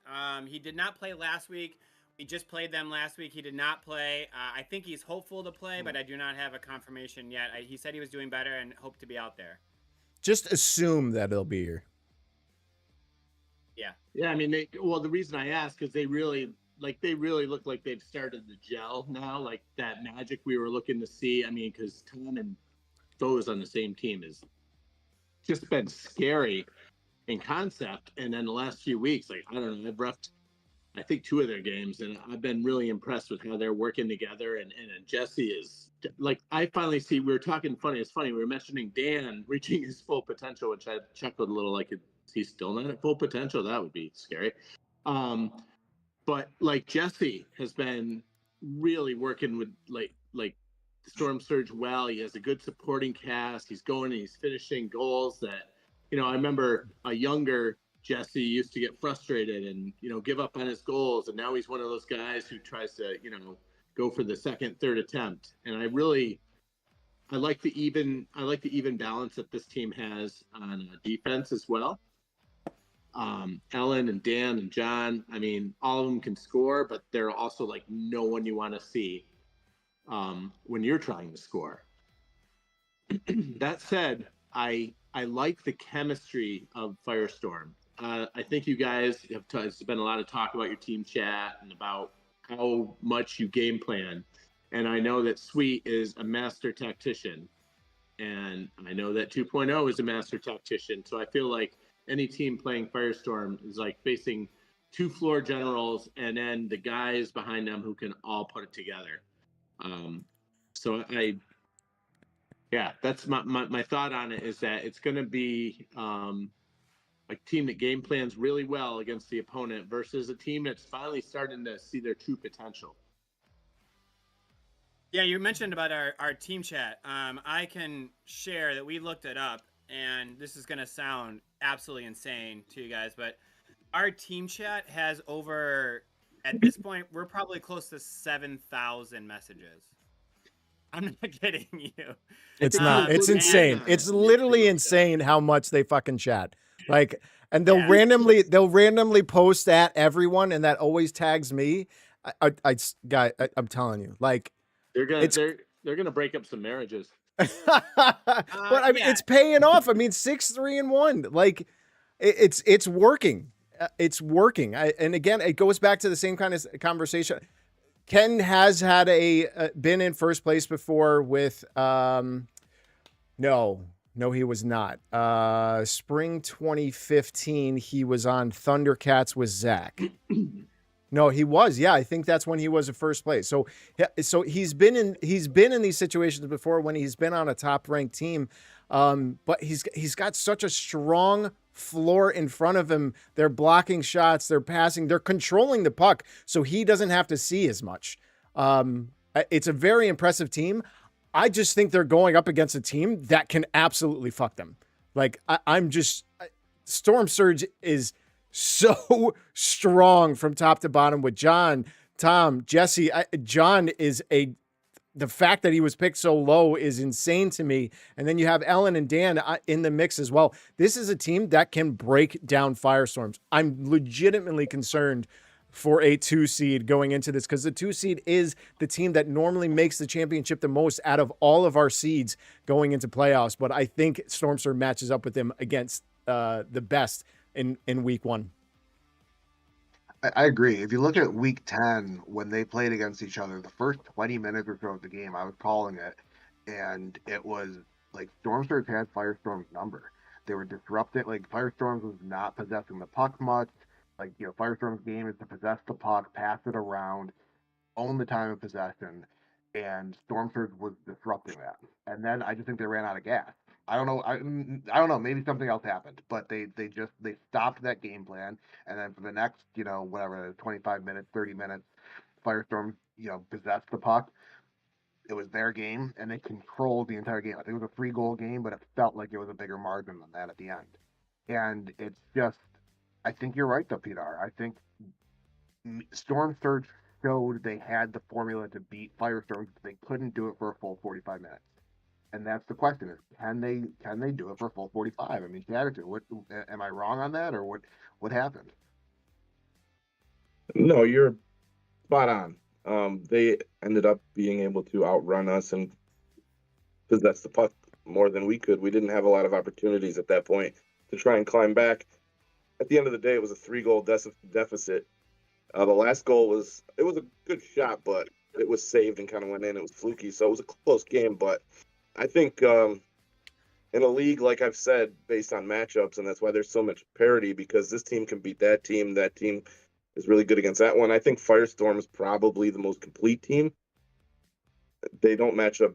[SPEAKER 3] He did not play last week. We just played them last week. He did not play. I think he's hopeful to play, but I do not have a confirmation yet. He said he was doing better and hoped to be out there.
[SPEAKER 1] Just assume that he'll be here.
[SPEAKER 3] Yeah.
[SPEAKER 4] Yeah, I mean, the reason I asked is they really look like they've started to gel now, like that magic we were looking to see. I mean, because Tom and Foes on the same team is just been scary in concept. And then the last few weeks, like, I don't know, I've reffed, I think 2 of their games, and I've been really impressed with how they're working together. And Jesse is like, I finally see, we were talking funny. It's funny. We were mentioning Dan reaching his full potential, which I chuckled a little, like, is he still not at full potential? That would be scary. But like Jesse has been really working with like Storm Surge well. He has a good supporting cast. He's going and he's finishing goals that, I remember a younger Jesse used to get frustrated and, give up on his goals. And now he's one of those guys who tries to, go for the second, third attempt. And I like the even balance that this team has on defense as well. Ellen and Dan and John, I mean, all of them can score, but they're also like no one you want to see when you're trying to score. That said, I like the chemistry of Firestorm. I think you guys have there's been a lot of talk about your team chat and about how much you game plan. And I know that Sweet is a master tactician. And I know that 2.0 is a master tactician. So I feel like any team playing Firestorm is like facing 2 floor generals and then the guys behind them who can all put it together. So that's my thought on it, is that it's going to be a team that game plans really well against the opponent versus a team that's finally starting to see their true potential.
[SPEAKER 3] Yeah, you mentioned about our team chat. I can share that we looked it up, and this is going to sound absolutely insane to you guys, but our team chat has over, at this point, we're probably close to 7,000 messages. I'm not kidding you.
[SPEAKER 1] It's not. It's insane. It's literally insane how much they fucking chat. Like, and they'll randomly post at everyone, and that always tags me. I'm telling you, like,
[SPEAKER 4] they're gonna break up some marriages.
[SPEAKER 1] But I mean, it's paying off. I mean, 6-3-1. Like, it's working. It's working. And again, it goes back to the same kind of conversation. Ken has had been in first place before with no, he was not. Spring 2015, he was on Thundercats with Zach. No, he was. Yeah, I think that's when he was in first place. So he's been in these situations before when he's been on a top ranked team. But he's got such a strong floor in front of him. They're blocking shots, they're passing, they're controlling the puck, so he doesn't have to see as much. It's a very impressive team. I just think they're going up against a team that can absolutely fuck them. Like, Storm Surge is so strong from top to bottom with John, Tom, Jesse. John is the fact that he was picked so low is insane to me. And then you have Ellen and Dan in the mix as well. This is a team that can break down Firestorms. I'm legitimately concerned for a 2 seed going into this, because the 2 seed is the team that normally makes the championship the most out of all of our seeds going into playoffs. But I think Stormstorm matches up with them against the best in week 1.
[SPEAKER 8] I agree. If you look at week 10, when they played against each other, the first 20 minutes or so of the game, I was calling it, and it was like Storm Surge had Firestorm's number. They were disrupting. Like, Firestorms was not possessing the puck much. Like, Firestorm's game is to possess the puck, pass it around, own the time of possession, and Storm Surge was disrupting that. And then I just think they ran out of gas. I don't know. I don't know. Maybe something else happened, but they stopped that game plan. And then for the next, 25 minutes, 30 minutes, Firestorm, possessed the puck. It was their game, and they controlled the entire game. I think it was a 3-goal game, but it felt like it was a bigger margin than that at the end. And it's just, I think you're right, though, Peter. I think Storm Surge showed they had the formula to beat Firestorm. They couldn't do it for a full 45 minutes. And that's the question: is can they do it for a full 45? I mean, what am I wrong on that, or what happened?
[SPEAKER 6] No, you're spot on. They ended up being able to outrun us and possess the puck more than we could. We didn't have a lot of opportunities at that point to try and climb back. At the end of the day, it was a 3-goal deficit. The last goal was a good shot, but it was saved and kind of went in. It was fluky, so it was a close game. But I think in a league, like I've said, based on matchups, and that's why there's so much parity, because this team can beat that team. That team is really good against that one. I think Firestorm is probably the most complete team. They don't match up.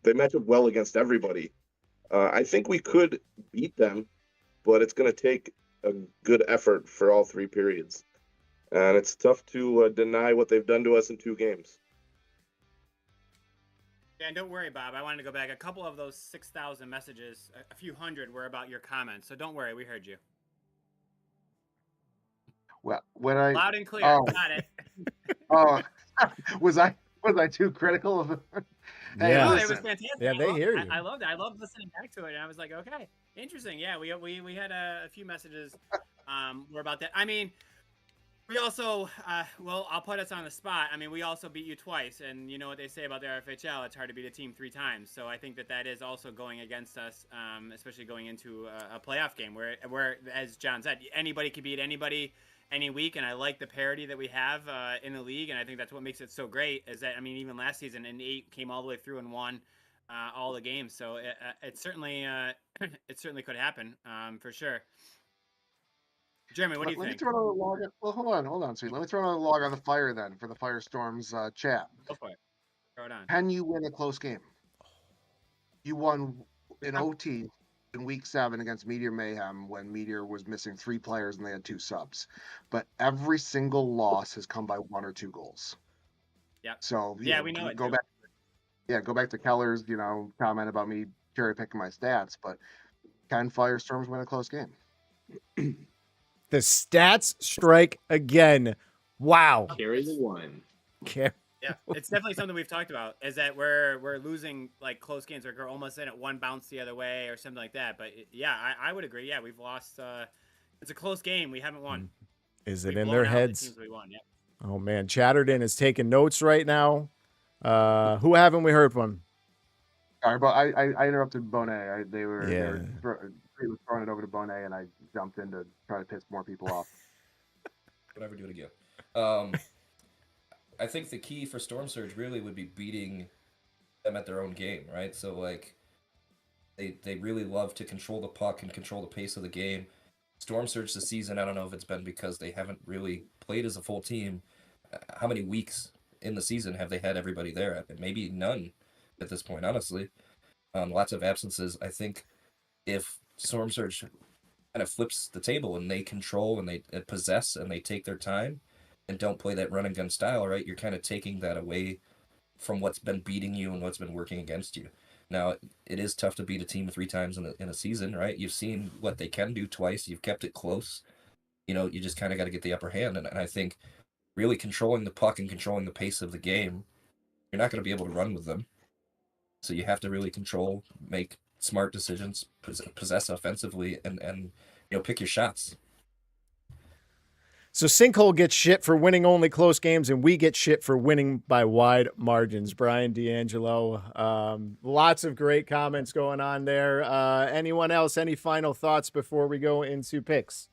[SPEAKER 6] They match up well against everybody. I think we could beat them, but it's going to take a good effort for all 3 periods. And it's tough to deny what they've done to us in 2 games.
[SPEAKER 3] Yeah, and don't worry, Bob. I wanted to go back. A couple of those 6,000 messages, a few hundred, were about your comments. So don't worry, we heard you.
[SPEAKER 8] Well, when I
[SPEAKER 3] Loud and clear.
[SPEAKER 8] Oh.
[SPEAKER 3] Got it.
[SPEAKER 8] Oh, was I too critical of it? Hey,
[SPEAKER 1] Yeah.
[SPEAKER 3] No, it
[SPEAKER 8] listen.
[SPEAKER 3] was fantastic.
[SPEAKER 1] Yeah, they hear you.
[SPEAKER 3] I loved it. I loved listening back to it, and I was like, okay, interesting. Yeah, we had a few messages were about that. I mean, we also, well, I'll put us on the spot. I mean, we also beat you twice, and you know what they say about the RFHL, it's hard to beat a team 3 times. So I think that is also going against us, especially going into a playoff game where, as John said, anybody could beat anybody any week, and I like the parity that we have in the league, and I think that's what makes it so great. Is that, I mean, even last season, an 8 came all the way through and won all the games. So it certainly it certainly could happen for sure. Jeremy, what do you
[SPEAKER 8] Let me
[SPEAKER 3] think?
[SPEAKER 8] throw another log. Well, hold on, sweet. Let me throw another log on the fire then for the Firestorm's chat.
[SPEAKER 3] Go for it. Throw it on.
[SPEAKER 8] Can you win a close game? You won in OT in week 7 against Meteor Mayhem when Meteor was missing 3 players and they had 2 subs. But every single loss has come by 1 or 2 goals.
[SPEAKER 3] Yeah.
[SPEAKER 8] So
[SPEAKER 3] yeah, we know it.
[SPEAKER 8] Go back. Yeah, go back to Keller's, comment about me cherry picking my stats. But can Firestorms win a close game?
[SPEAKER 1] The stats strike again. Wow.
[SPEAKER 4] Carry the one.
[SPEAKER 3] Yeah, it's definitely something we've talked about, is that we're losing like close games, or we're almost in it, one bounce the other way or something like that. But yeah, I would agree. Yeah, we've lost. It's a close game. We haven't won.
[SPEAKER 1] Is it
[SPEAKER 3] We've
[SPEAKER 1] in
[SPEAKER 3] blown
[SPEAKER 1] their
[SPEAKER 3] out the
[SPEAKER 1] heads?
[SPEAKER 3] teams we won. Yep.
[SPEAKER 1] Oh man, Chatterton is taking notes right now. Who haven't we heard from?
[SPEAKER 8] Sorry, but I interrupted Bonet. They were throwing it over to Bonet, and I jumped in to try to piss more people off.
[SPEAKER 7] Would ever do it again. I think the key for Storm Surge really would be beating them at their own game, right? So like they really love to control the puck and control the pace of the game. Storm Surge this season, I don't know if it's been because they haven't really played as a full team. How many weeks in the season have they had everybody there? Maybe none at this point, honestly. Lots of absences. I think if Storm Surge kind of flips the table and they control and they possess and they take their time and don't play that run and gun style, right? You're kind of taking that away from what's been beating you and what's been working against you. Now, it is tough to beat a team 3 times in a season, right? You've seen what they can do twice. You've kept it close. You just kind of got to get the upper hand. And I think really controlling the puck and controlling the pace of the game, you're not going to be able to run with them. So you have to really control, make smart decisions, possess offensively, and pick your shots.
[SPEAKER 1] So Sinkhole gets shit for winning only close games, and we get shit for winning by wide margins. Brian D'Angelo, lots of great comments going on there. Anyone else? Any final thoughts before we go into picks?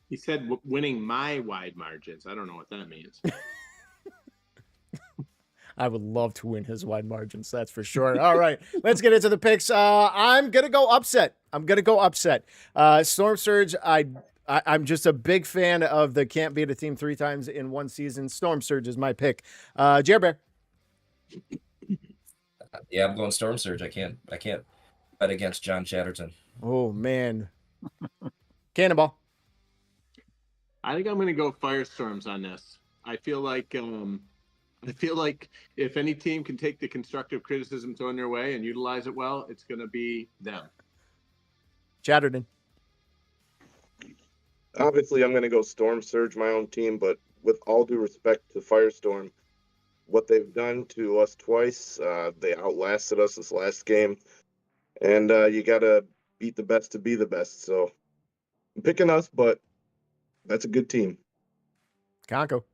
[SPEAKER 4] He said winning my wide margins. I don't know what that means.
[SPEAKER 1] I would love to win his wide margins, that's for sure. All right, let's get into the picks. I'm going to go upset. Storm Surge, I'm just a big fan of the can't beat a team 3 times in one season. Storm Surge is my pick. Jer Bear.
[SPEAKER 7] Yeah, I'm going Storm Surge. I can't bet against John Chatterton.
[SPEAKER 1] Oh, man. Cannonball.
[SPEAKER 4] I think I'm going to go Firestorms on this. I feel like if any team can take the constructive criticism thrown their way and utilize it well, it's going to be them.
[SPEAKER 1] Chatterton.
[SPEAKER 6] Obviously, I'm going to go Storm Surge, my own team, but with all due respect to Firestorm, what they've done to us twice, they outlasted us this last game, and you got to beat the best to be the best. So I'm picking us, but that's a good team.
[SPEAKER 1] Conco.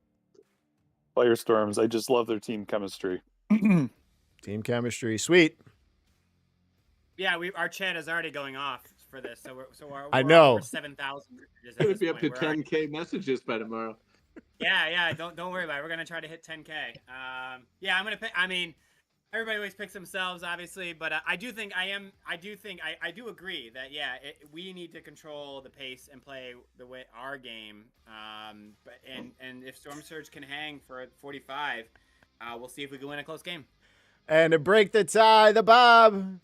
[SPEAKER 9] Firestorms, I just love their team chemistry.
[SPEAKER 1] Team chemistry, sweet.
[SPEAKER 3] Yeah, our chat is already going off for this, so
[SPEAKER 1] I know.
[SPEAKER 3] We're 7,000.
[SPEAKER 4] It would be up to 10K messages by tomorrow.
[SPEAKER 3] Yeah. Don't worry about it. We're gonna try to hit 10K. Yeah, I'm gonna pick. I mean, everybody always picks themselves, obviously, but I do agree that we need to control the pace and play the way our game. And if Storm Surge can hang for 45, we'll see if we can win a close game.
[SPEAKER 1] And to break the tie, the Bob.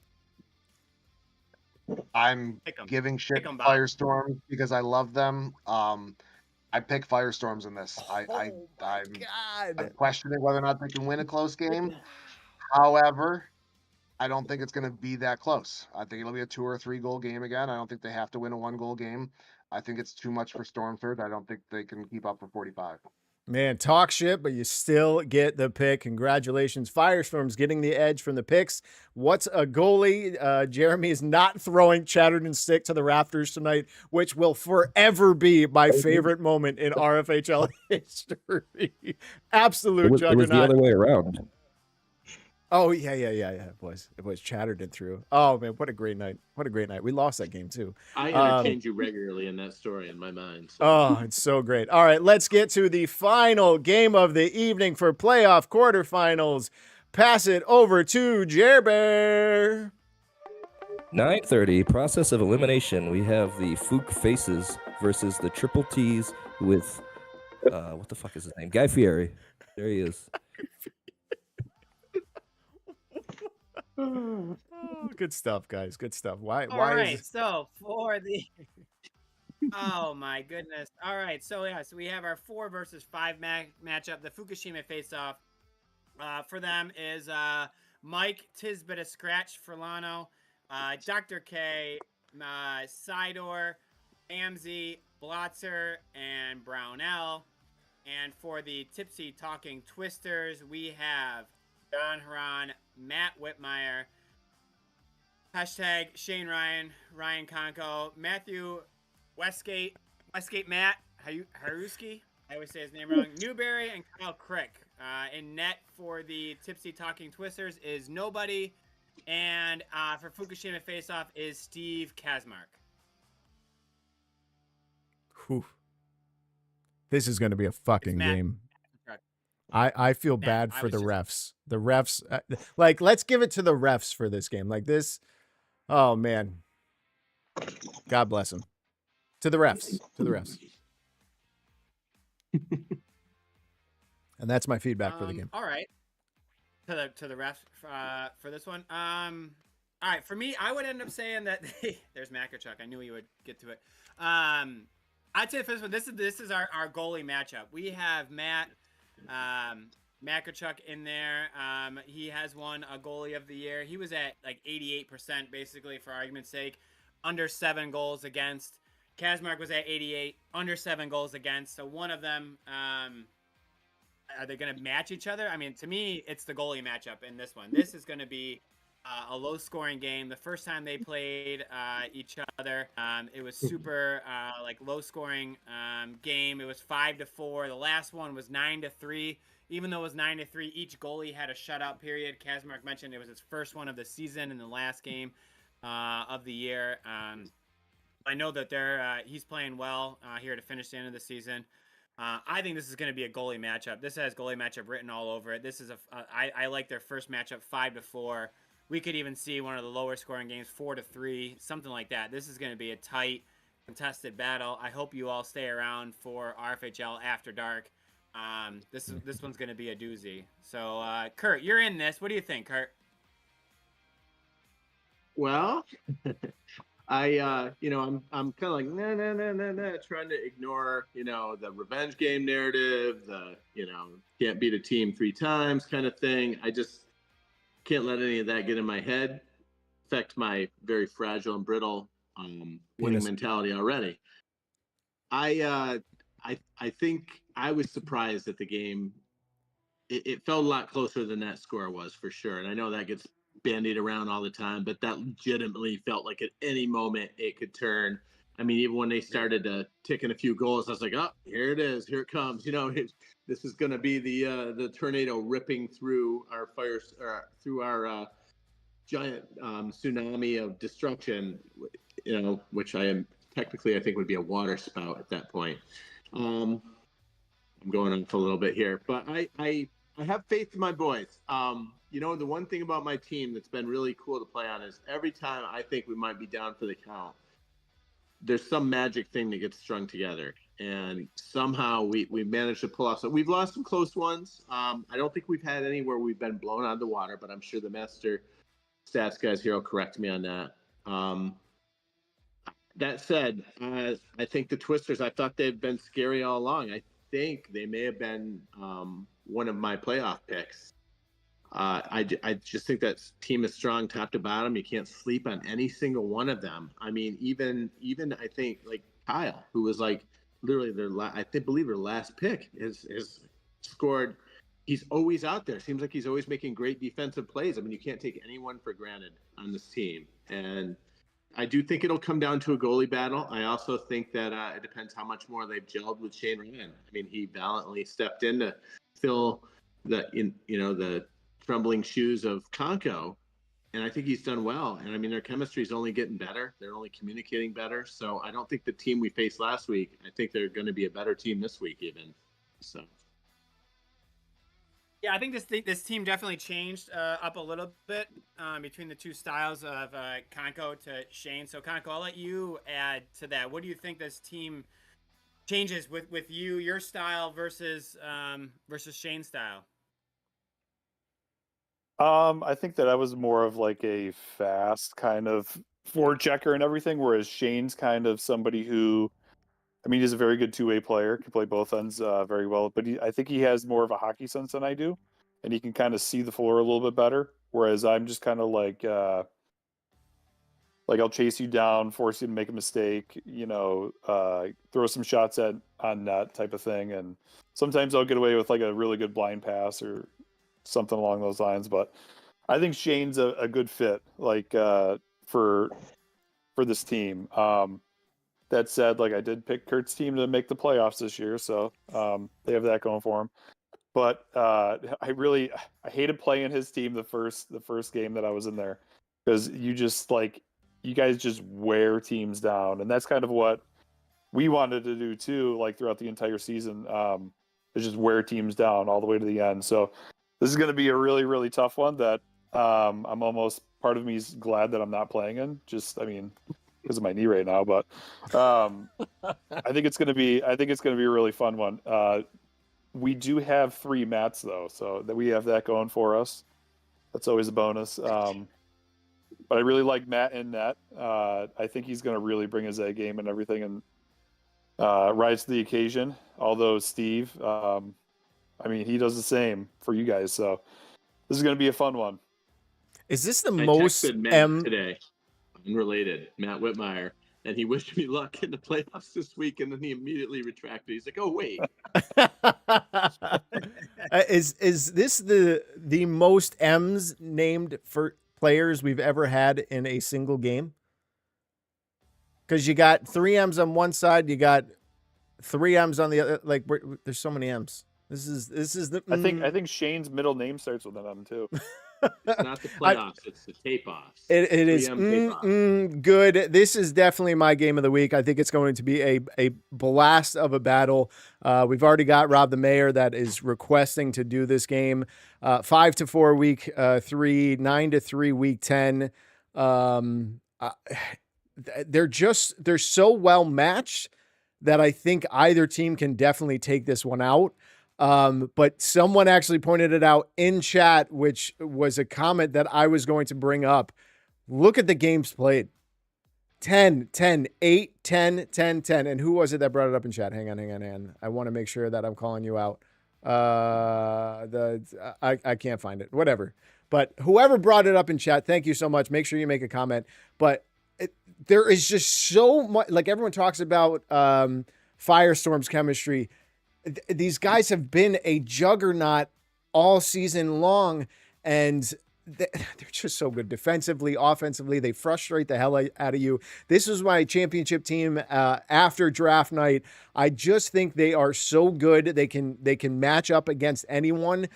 [SPEAKER 8] I'm giving shit to Firestorm because I love them. I pick Firestorms in this. I'm questioning whether or not they can win a close game. However, I don't think it's going to be that close. I think it'll be a 2 or 3 goal game again. I don't think they have to win a 1 goal game. I think it's too much for Storm Surge. I don't think they can keep up for 45.
[SPEAKER 1] Man, talk shit, but you still get the pick. Congratulations. Firestorm's getting the edge from the picks. What's a goalie? Jeremy is not throwing Chatterton stick to the rafters tonight, which will forever be my favorite moment in RFHL history. Absolute juggernaut.
[SPEAKER 7] It was the other way around.
[SPEAKER 1] Oh, yeah. It was Chatterton through. Oh, man, what a great night. What a great night. We lost that game, too.
[SPEAKER 4] I interchange you regularly in that story in my mind. So.
[SPEAKER 1] Oh, it's so great. All right, let's get to the final game of the evening for playoff quarterfinals. Pass it over to Jerbear.
[SPEAKER 7] 9:30, process of elimination. We have the Fook Faces versus the Triple T's with, what the fuck is his name? Guy Fieri. There he is.
[SPEAKER 1] Oh, good stuff, guys. Good stuff. Why?
[SPEAKER 3] All right. So for the, oh my goodness. All right. So so we have our 4 versus 5 matchup. The Fukushima face-off for them is Mike Tisbett, a scratch for Lano, Dr. K, Sidor, Amzi, Blotzer, and Brownell. And for the Tipsy Talking Twisters, we have Don Haran, Matt Whitmire, hashtag Shane Ryan, Ryan Conco, Matthew Westgate Matt, Haruski, I always say his name wrong, Newberry, and Kyle Crick. In net for the Tipsy Talking Twisters is nobody, and for Fukushima Faceoff is Steve Kazmark.
[SPEAKER 1] Whew. This is going to be a fucking game. I feel bad for the refs. The refs, like, let's give it to the refs for this game. Like this, oh man, God bless them. To the refs, and that's my feedback for the game.
[SPEAKER 3] All right, to the refs for this one. All right, for me, I would end up saying that there's Makarchuk. I knew he would get to it. I'd say for this one, this is our goalie matchup. We have Matt Makarchuk in there. He has won a goalie of the year. He was at like 88% basically, for argument's sake, under 7 goals against. Kazmark was at 88, under 7 goals against. So one of them, are they going to match each other? I mean, to me, it's the goalie matchup in this one. This is going to be a low-scoring game. The first time they played each other, it was super like low-scoring game. It was 5-4. The last one was 9-3. Even though it was 9-3, each goalie had a shutout period. Kazmark mentioned it was his first one of the season in the last game of the year. I know that he's playing well here to finish the end of the season. I think this is going to be a goalie matchup. This has goalie matchup written all over it. This is I like their first matchup 5-4. We could even see one of the lower scoring games 4-3, something like that. This is going to be a tight, contested battle. I hope you all stay around for RFHL After Dark. This one's going to be a doozy. So, Kurt, you're in this. What do you think, Kurt?
[SPEAKER 4] Well, I'm kind of like, nah, trying to ignore, the revenge game narrative, the, can't beat a team 3 times kind of thing. I just can't let any of that get in my head, affect my very fragile and brittle winning mentality already. I think I was surprised that the game, it felt a lot closer than that score was, for sure. And I know that gets bandied around all the time, but that legitimately felt like at any moment it could turn. I mean, even when they started ticking a few goals, I was like, oh, here it is. Here it comes. This is going to be the tornado ripping through our through our giant tsunami of destruction, which I think would be a water spout at that point. I'm going on for a little bit here, but I I have faith in my boys. The one thing about my team that's been really cool to play on is every time I think we might be down for the count, there's some magic thing that gets strung together, and somehow we managed to pull off. So we've lost some close ones. I don't think we've had any where we've been blown out of the water, but I'm sure the master stats guys here will correct me on that. That said, I think the Twisters, I thought they've been scary all along. I think they may have been one of my playoff picks. I just think that team is strong top to bottom. You can't sleep on any single one of them. I mean, even I think like Kyle, who was like literally believe their last pick is scored. He's always out there. Seems like he's always making great defensive plays. I mean, you can't take anyone for granted on this team. And I do think it'll come down to a goalie battle. I also think that it depends how much more they've gelled with Shane Ryan. I mean, he valiantly stepped in to fill the trembling shoes of Conco, and I think he's done well. And I mean, their chemistry is only getting better. They're only communicating better. So I don't think the team we faced last week, I think they're going to be a better team this week even. So.
[SPEAKER 3] Yeah, I think this team definitely changed up a little bit between the two styles of Conco to Shane. So Conco, I'll let you add to that. What do you think this team changes with your style versus Shane's style?
[SPEAKER 9] I think that I was more of like a fast kind of forward checker and everything, whereas Shane's kind of somebody who, I mean, he's a very good two-way player, can play both ends very well, but I think he has more of a hockey sense than I do, and he can kind of see the floor a little bit better, whereas I'm just kind of like I'll chase you down, force you to make a mistake, throw some shots on net type of thing, and sometimes I'll get away with like a really good blind pass or something along those lines. But I think Shane's a good fit, for this team. That said, I did pick Kurt's team to make the playoffs this year, so they have that going for them. But I hated playing his team the first game that I was in there, because you guys just wear teams down, and that's kind of what we wanted to do too, throughout the entire season, is just wear teams down all the way to the end. So this is going to be a really, really tough one that I'm almost, part of me is glad that I'm not playing in, because of my knee right now. But I think it's going to be a really fun one. We do have 3 mats though, so that we have that going for us. That's always a bonus. But I really like Matt in net. I think he's going to really bring his A game and everything, and rise to the occasion. Although Steve, he does the same for you guys. So this is going to be a fun one.
[SPEAKER 1] Is this the
[SPEAKER 4] I
[SPEAKER 1] most
[SPEAKER 4] texted Matt today, unrelated, Matt Whitmire, and he wished me luck in the playoffs this week, and then he immediately retracted. He's like, "Oh wait."
[SPEAKER 1] Is this the most M's named for players we've ever had in a single game? Because you got 3 M's on one side, you got 3 M's on the other. There's so many M's. This is the.
[SPEAKER 9] I think Shane's middle name starts with an M too.
[SPEAKER 4] It's not the playoffs; it's the tape-offs.
[SPEAKER 1] It is good. This is definitely my game of the week. I think it's going to be a blast of a battle. We've already got Rob the Mayor that is requesting to do this game. 5-4 week 3, 9-3 week 10. They're so well matched that I think either team can definitely take this one out. But someone actually pointed it out in chat, which was a comment that I was going to bring up. Look at the games played. 10, 10, 8, 10, 10, 10. And who was it that brought it up in chat? Hang on. I want to make sure that I'm calling you out. I can't find it. Whatever. But whoever brought it up in chat, thank you so much. Make sure you make a comment. But there is just so much, everyone talks about Firestorm's chemistry. These guys have been a juggernaut all season long, and they're just so good defensively, offensively. They frustrate the hell out of you. This was my championship team after draft night. I just think they are so good. They can match up against anyone.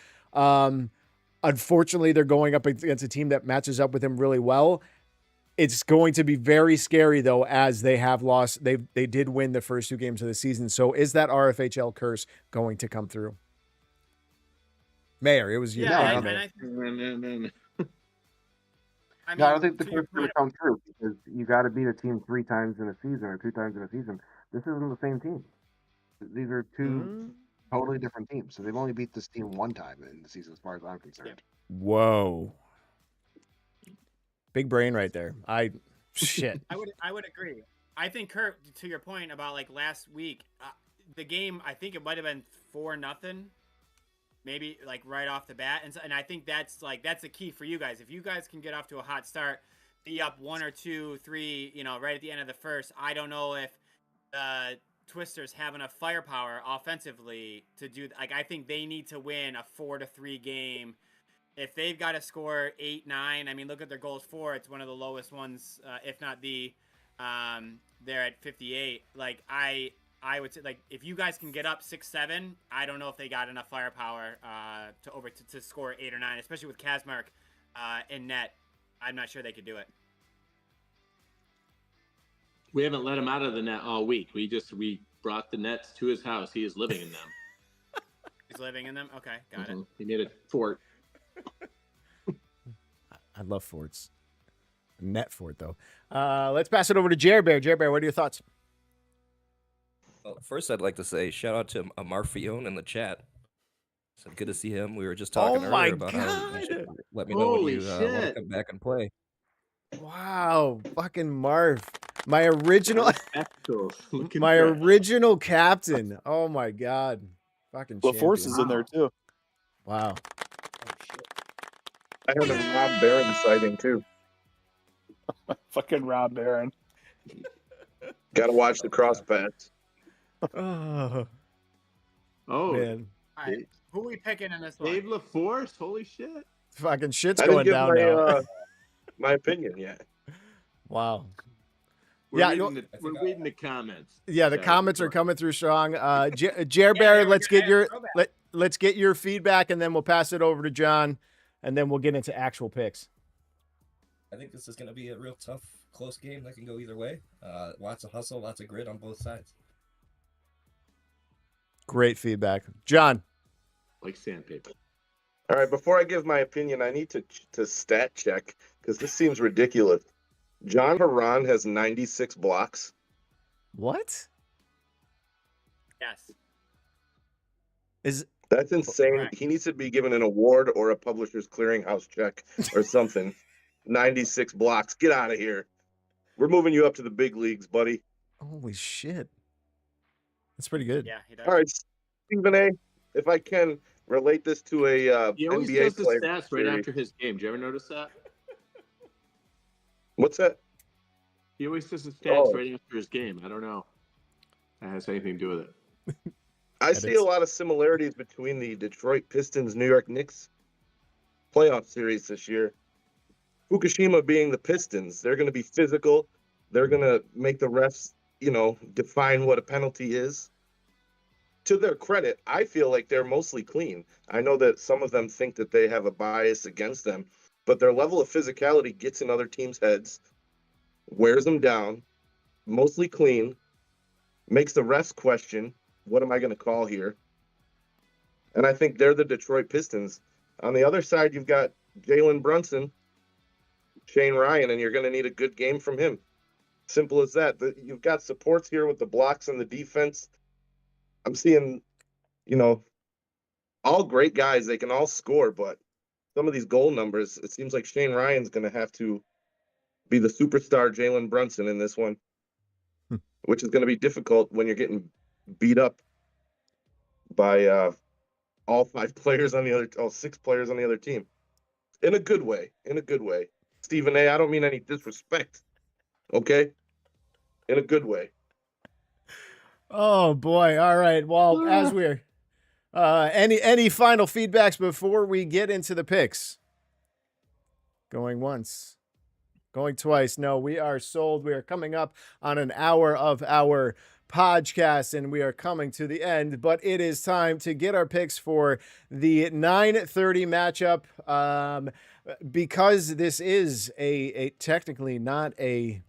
[SPEAKER 1] Unfortunately, they're going up against a team that matches up with them really well. It's going to be very scary, though, as they have lost. They did win the first 2 games of the season. So is that RFHL curse going to come through? Mayor, it was you.
[SPEAKER 3] Yeah,
[SPEAKER 1] Thank you, Mayor.
[SPEAKER 3] I
[SPEAKER 8] No, I
[SPEAKER 3] mean,
[SPEAKER 8] don't think the
[SPEAKER 3] to your
[SPEAKER 8] curse going
[SPEAKER 3] point,
[SPEAKER 8] to come true because you got to beat a team 3 times in a season or 2 times in a season. This isn't the same team. These are 2 totally different teams. So they've only beat this team 1 time in the season, as far as I'm concerned.
[SPEAKER 1] Whoa. Big brain right there. Shit.
[SPEAKER 3] I would agree. I think, Kurt, to your point about like last week, the game, I think it might have been 4-0, maybe like right off the bat, and I think that's the key for you guys. If you guys can get off to a hot start, be up 1 or 2, 3, right at the end of the first. I don't know if Twisters have enough firepower offensively to do. Like, I think they need to win a 4-3 game. If they've got to score 8, 9, I mean, look at their goals for. It's one of the lowest ones, if not the. They're at 58. Like, I would say, like, if you guys can get up 6, 7, I don't know if they got enough firepower to score 8 or 9, especially with Kazmark in net. I'm not sure they could do it.
[SPEAKER 4] We haven't let him out of the net all week. We brought the nets to his house. He is living in them.
[SPEAKER 3] He's living in them. Okay, got it.
[SPEAKER 4] He made a fort.
[SPEAKER 1] I love forts. Net fort, though. Let's pass it over to Jer Bear. Jer Bear, what are your thoughts?
[SPEAKER 7] Well, first, I'd like to say shout out to Amarfione in the chat. So good to see him. We were just talking earlier about how you should let me know when you want to come back and play.
[SPEAKER 1] Wow, fucking Marv. My original
[SPEAKER 4] my
[SPEAKER 1] original captain. Oh my god. Fucking
[SPEAKER 9] LaForce is in there too.
[SPEAKER 1] Wow.
[SPEAKER 6] I heard a Rob Barron sighting too.
[SPEAKER 9] Fucking Rob Barron.
[SPEAKER 6] Got to watch the cross paths.
[SPEAKER 1] Oh
[SPEAKER 4] man.
[SPEAKER 3] All right. Who are we picking in this one?
[SPEAKER 4] Dave LaForce? Holy shit.
[SPEAKER 1] Fucking shit's
[SPEAKER 6] I didn't
[SPEAKER 1] going
[SPEAKER 6] give
[SPEAKER 1] down now.
[SPEAKER 6] My opinion yet.
[SPEAKER 1] Wow.
[SPEAKER 4] We're reading the comments.
[SPEAKER 1] Yeah, the comments are coming through strong. Jer Bear, let's get your feedback, and then we'll pass it over to John, and then we'll get into actual picks.
[SPEAKER 7] I think this is going to be a real tough, close game that can go either way. Lots of hustle, lots of grit on both sides.
[SPEAKER 1] Great feedback. John.
[SPEAKER 4] Like sandpaper.
[SPEAKER 6] All right, before I give my opinion, I need to stat check because this seems ridiculous. John Haran has 96 blocks.
[SPEAKER 1] What?
[SPEAKER 3] Yes.
[SPEAKER 6] That's insane.
[SPEAKER 3] Right.
[SPEAKER 6] He needs to be given an award or a publisher's clearinghouse check or something. 96 blocks. Get out of here. We're moving you up to the big leagues, buddy.
[SPEAKER 1] Holy shit. That's pretty good.
[SPEAKER 3] Yeah, he does.
[SPEAKER 6] All right, Stephen A., if I can relate this to a
[SPEAKER 4] he always
[SPEAKER 6] NBA
[SPEAKER 4] does the
[SPEAKER 6] player.
[SPEAKER 4] stats right after his game. Did you ever notice that?
[SPEAKER 6] What's that?
[SPEAKER 4] He always does the stats right after his game. I don't know if that has anything to do with it.
[SPEAKER 6] I see a lot of similarities between the Detroit Pistons New York Knicks playoff series this year. Fukushima being the Pistons, they're going to be physical. They're going to make the refs, define what a penalty is. To their credit, I feel like they're mostly clean. I know that some of them think that they have a bias against them, but their level of physicality gets in other teams' heads, wears them down, mostly clean, makes the refs question, what am I going to call here? And I think they're the Detroit Pistons. On the other side, you've got Jalen Brunson, Shane Ryan, and you're going to need a good game from him. Simple as that. You've got supports here with the blocks and the defense. I'm seeing, all great guys. They can all score, but some of these goal numbers, it seems like Shane Ryan's going to have to be the superstar Jalen Brunson in this one, which is going to be difficult when you're getting beat up by all 5 players on the other, all 6 players on the other team. In a good way. Stephen A., I don't mean any disrespect. Okay? In a good way.
[SPEAKER 1] Oh boy. All right. Well, as we're any final feedbacks before we get into the picks? Going once. Going twice. No, we are sold. We are coming up on an hour of our podcast, and we are coming to the end, but it is time to get our picks for the 9:30 matchup. Because this is a technically not a,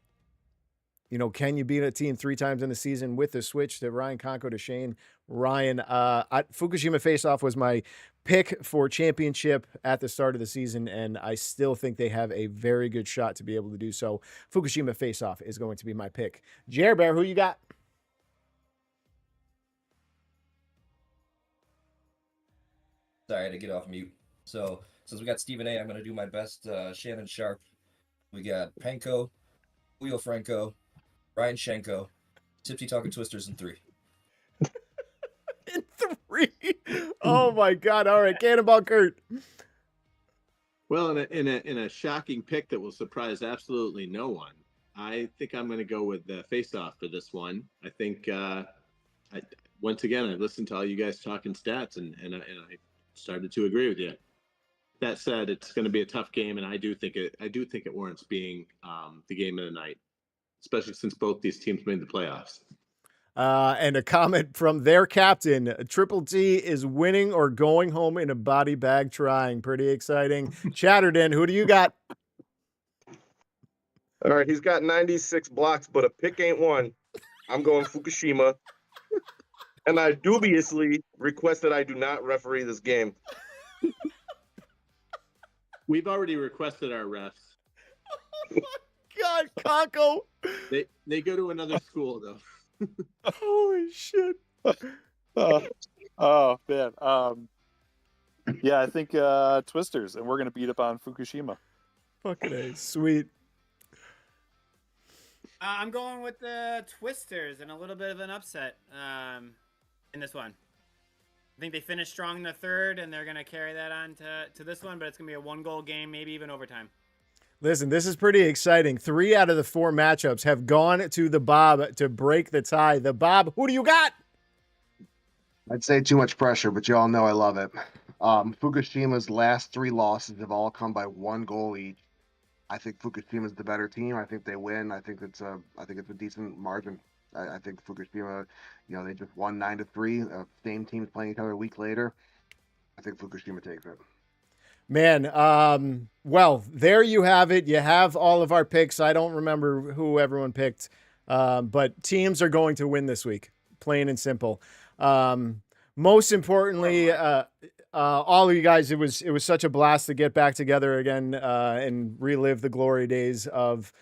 [SPEAKER 1] can you beat a team 3 times in the season with the switch to Ryan Conco to Shane Ryan. Fukushima Faceoff was my pick for championship at the start of the season, and I still think they have a very good shot to be able to do so. Fukushima face-off is going to be my pick. Jer Bear, who you got?
[SPEAKER 7] Sorry to get off mute. So since we got Stephen A, I'm going to do my best. Shannon Sharp. We got Panko, Julio Franco, Ryan Shenko, Tipsy Talking Twisters in 3.
[SPEAKER 1] In 3. Oh my God! All right, Cannonball Kurt.
[SPEAKER 4] Well, in a shocking pick that will surprise absolutely no one, I think I'm going to go with the face-off for this one. I think once again I listened to all you guys talking stats, and I started to agree with you. That said, it's going to be a tough game, and I do think it warrants being the game of the night, especially since both these teams made the playoffs.
[SPEAKER 1] And a comment from their captain, Triple T is winning or going home in a body bag trying. Pretty exciting. Chatterton, who do you got?
[SPEAKER 6] All right, he's got 96 blocks, but a pick ain't one. I'm going Fukushima. And I dubiously request that I do not referee this game.
[SPEAKER 4] We've already requested our refs.
[SPEAKER 1] Oh my God, Conco.
[SPEAKER 4] They go to another school, though.
[SPEAKER 1] Holy shit.
[SPEAKER 9] Oh man. Yeah, I think Twisters, and we're gonna beat up on Fukushima.
[SPEAKER 1] Fucking A. Sweet.
[SPEAKER 3] I'm going with the Twisters and a little bit of an upset in this one. I think they finished strong in the third, and they're going to carry that on to this one, but it's going to be a 1-goal game, maybe even overtime.
[SPEAKER 1] Listen, this is pretty exciting. 3 out of the 4 matchups have gone to the Bob to break the tie. The Bob, who do you got?
[SPEAKER 8] I'd say too much pressure, but you all know I love it. Fukushima's last 3 losses have all come by 1 goal each. I think Fukushima's the better team. I think they win. I think it's a decent margin. I think Fukushima, they just won 9-3. Same teams playing each other a week later. I think Fukushima takes it.
[SPEAKER 1] Man, well, there you have it. You have all of our picks. I don't remember who everyone picked, but teams are going to win this week, plain and simple. Most importantly, all of you guys, it was such a blast to get back together again and relive the glory days of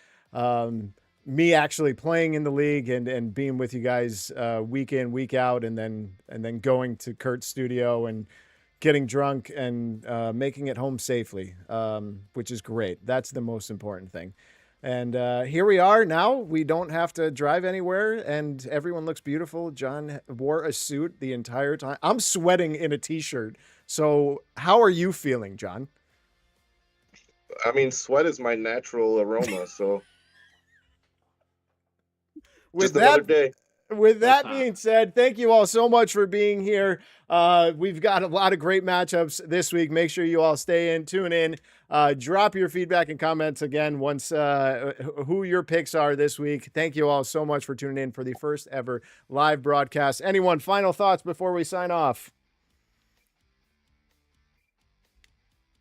[SPEAKER 1] me actually playing in the league and being with you guys week in, week out, and then going to Kurt's studio and getting drunk and making it home safely, which is great. That's the most important thing. And here we are now. We don't have to drive anywhere, and everyone looks beautiful. John wore a suit the entire time. I'm sweating in a T-shirt. So how are you feeling, John?
[SPEAKER 6] I mean, sweat is my natural aroma, so just another day.
[SPEAKER 1] With that being said, thank you all so much for being here. We've got a lot of great matchups this week. Make sure you all stay in, tune in, drop your feedback and comments again once who your picks are this week. Thank you all so much for tuning in for the first ever live broadcast. Anyone, final thoughts before we sign off?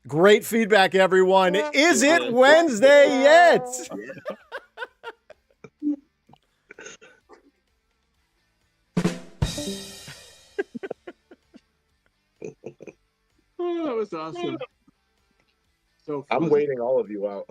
[SPEAKER 1] Great feedback, everyone. Is it Wednesday yet?
[SPEAKER 4] Oh, that was awesome. So
[SPEAKER 6] I'm waiting all of you out.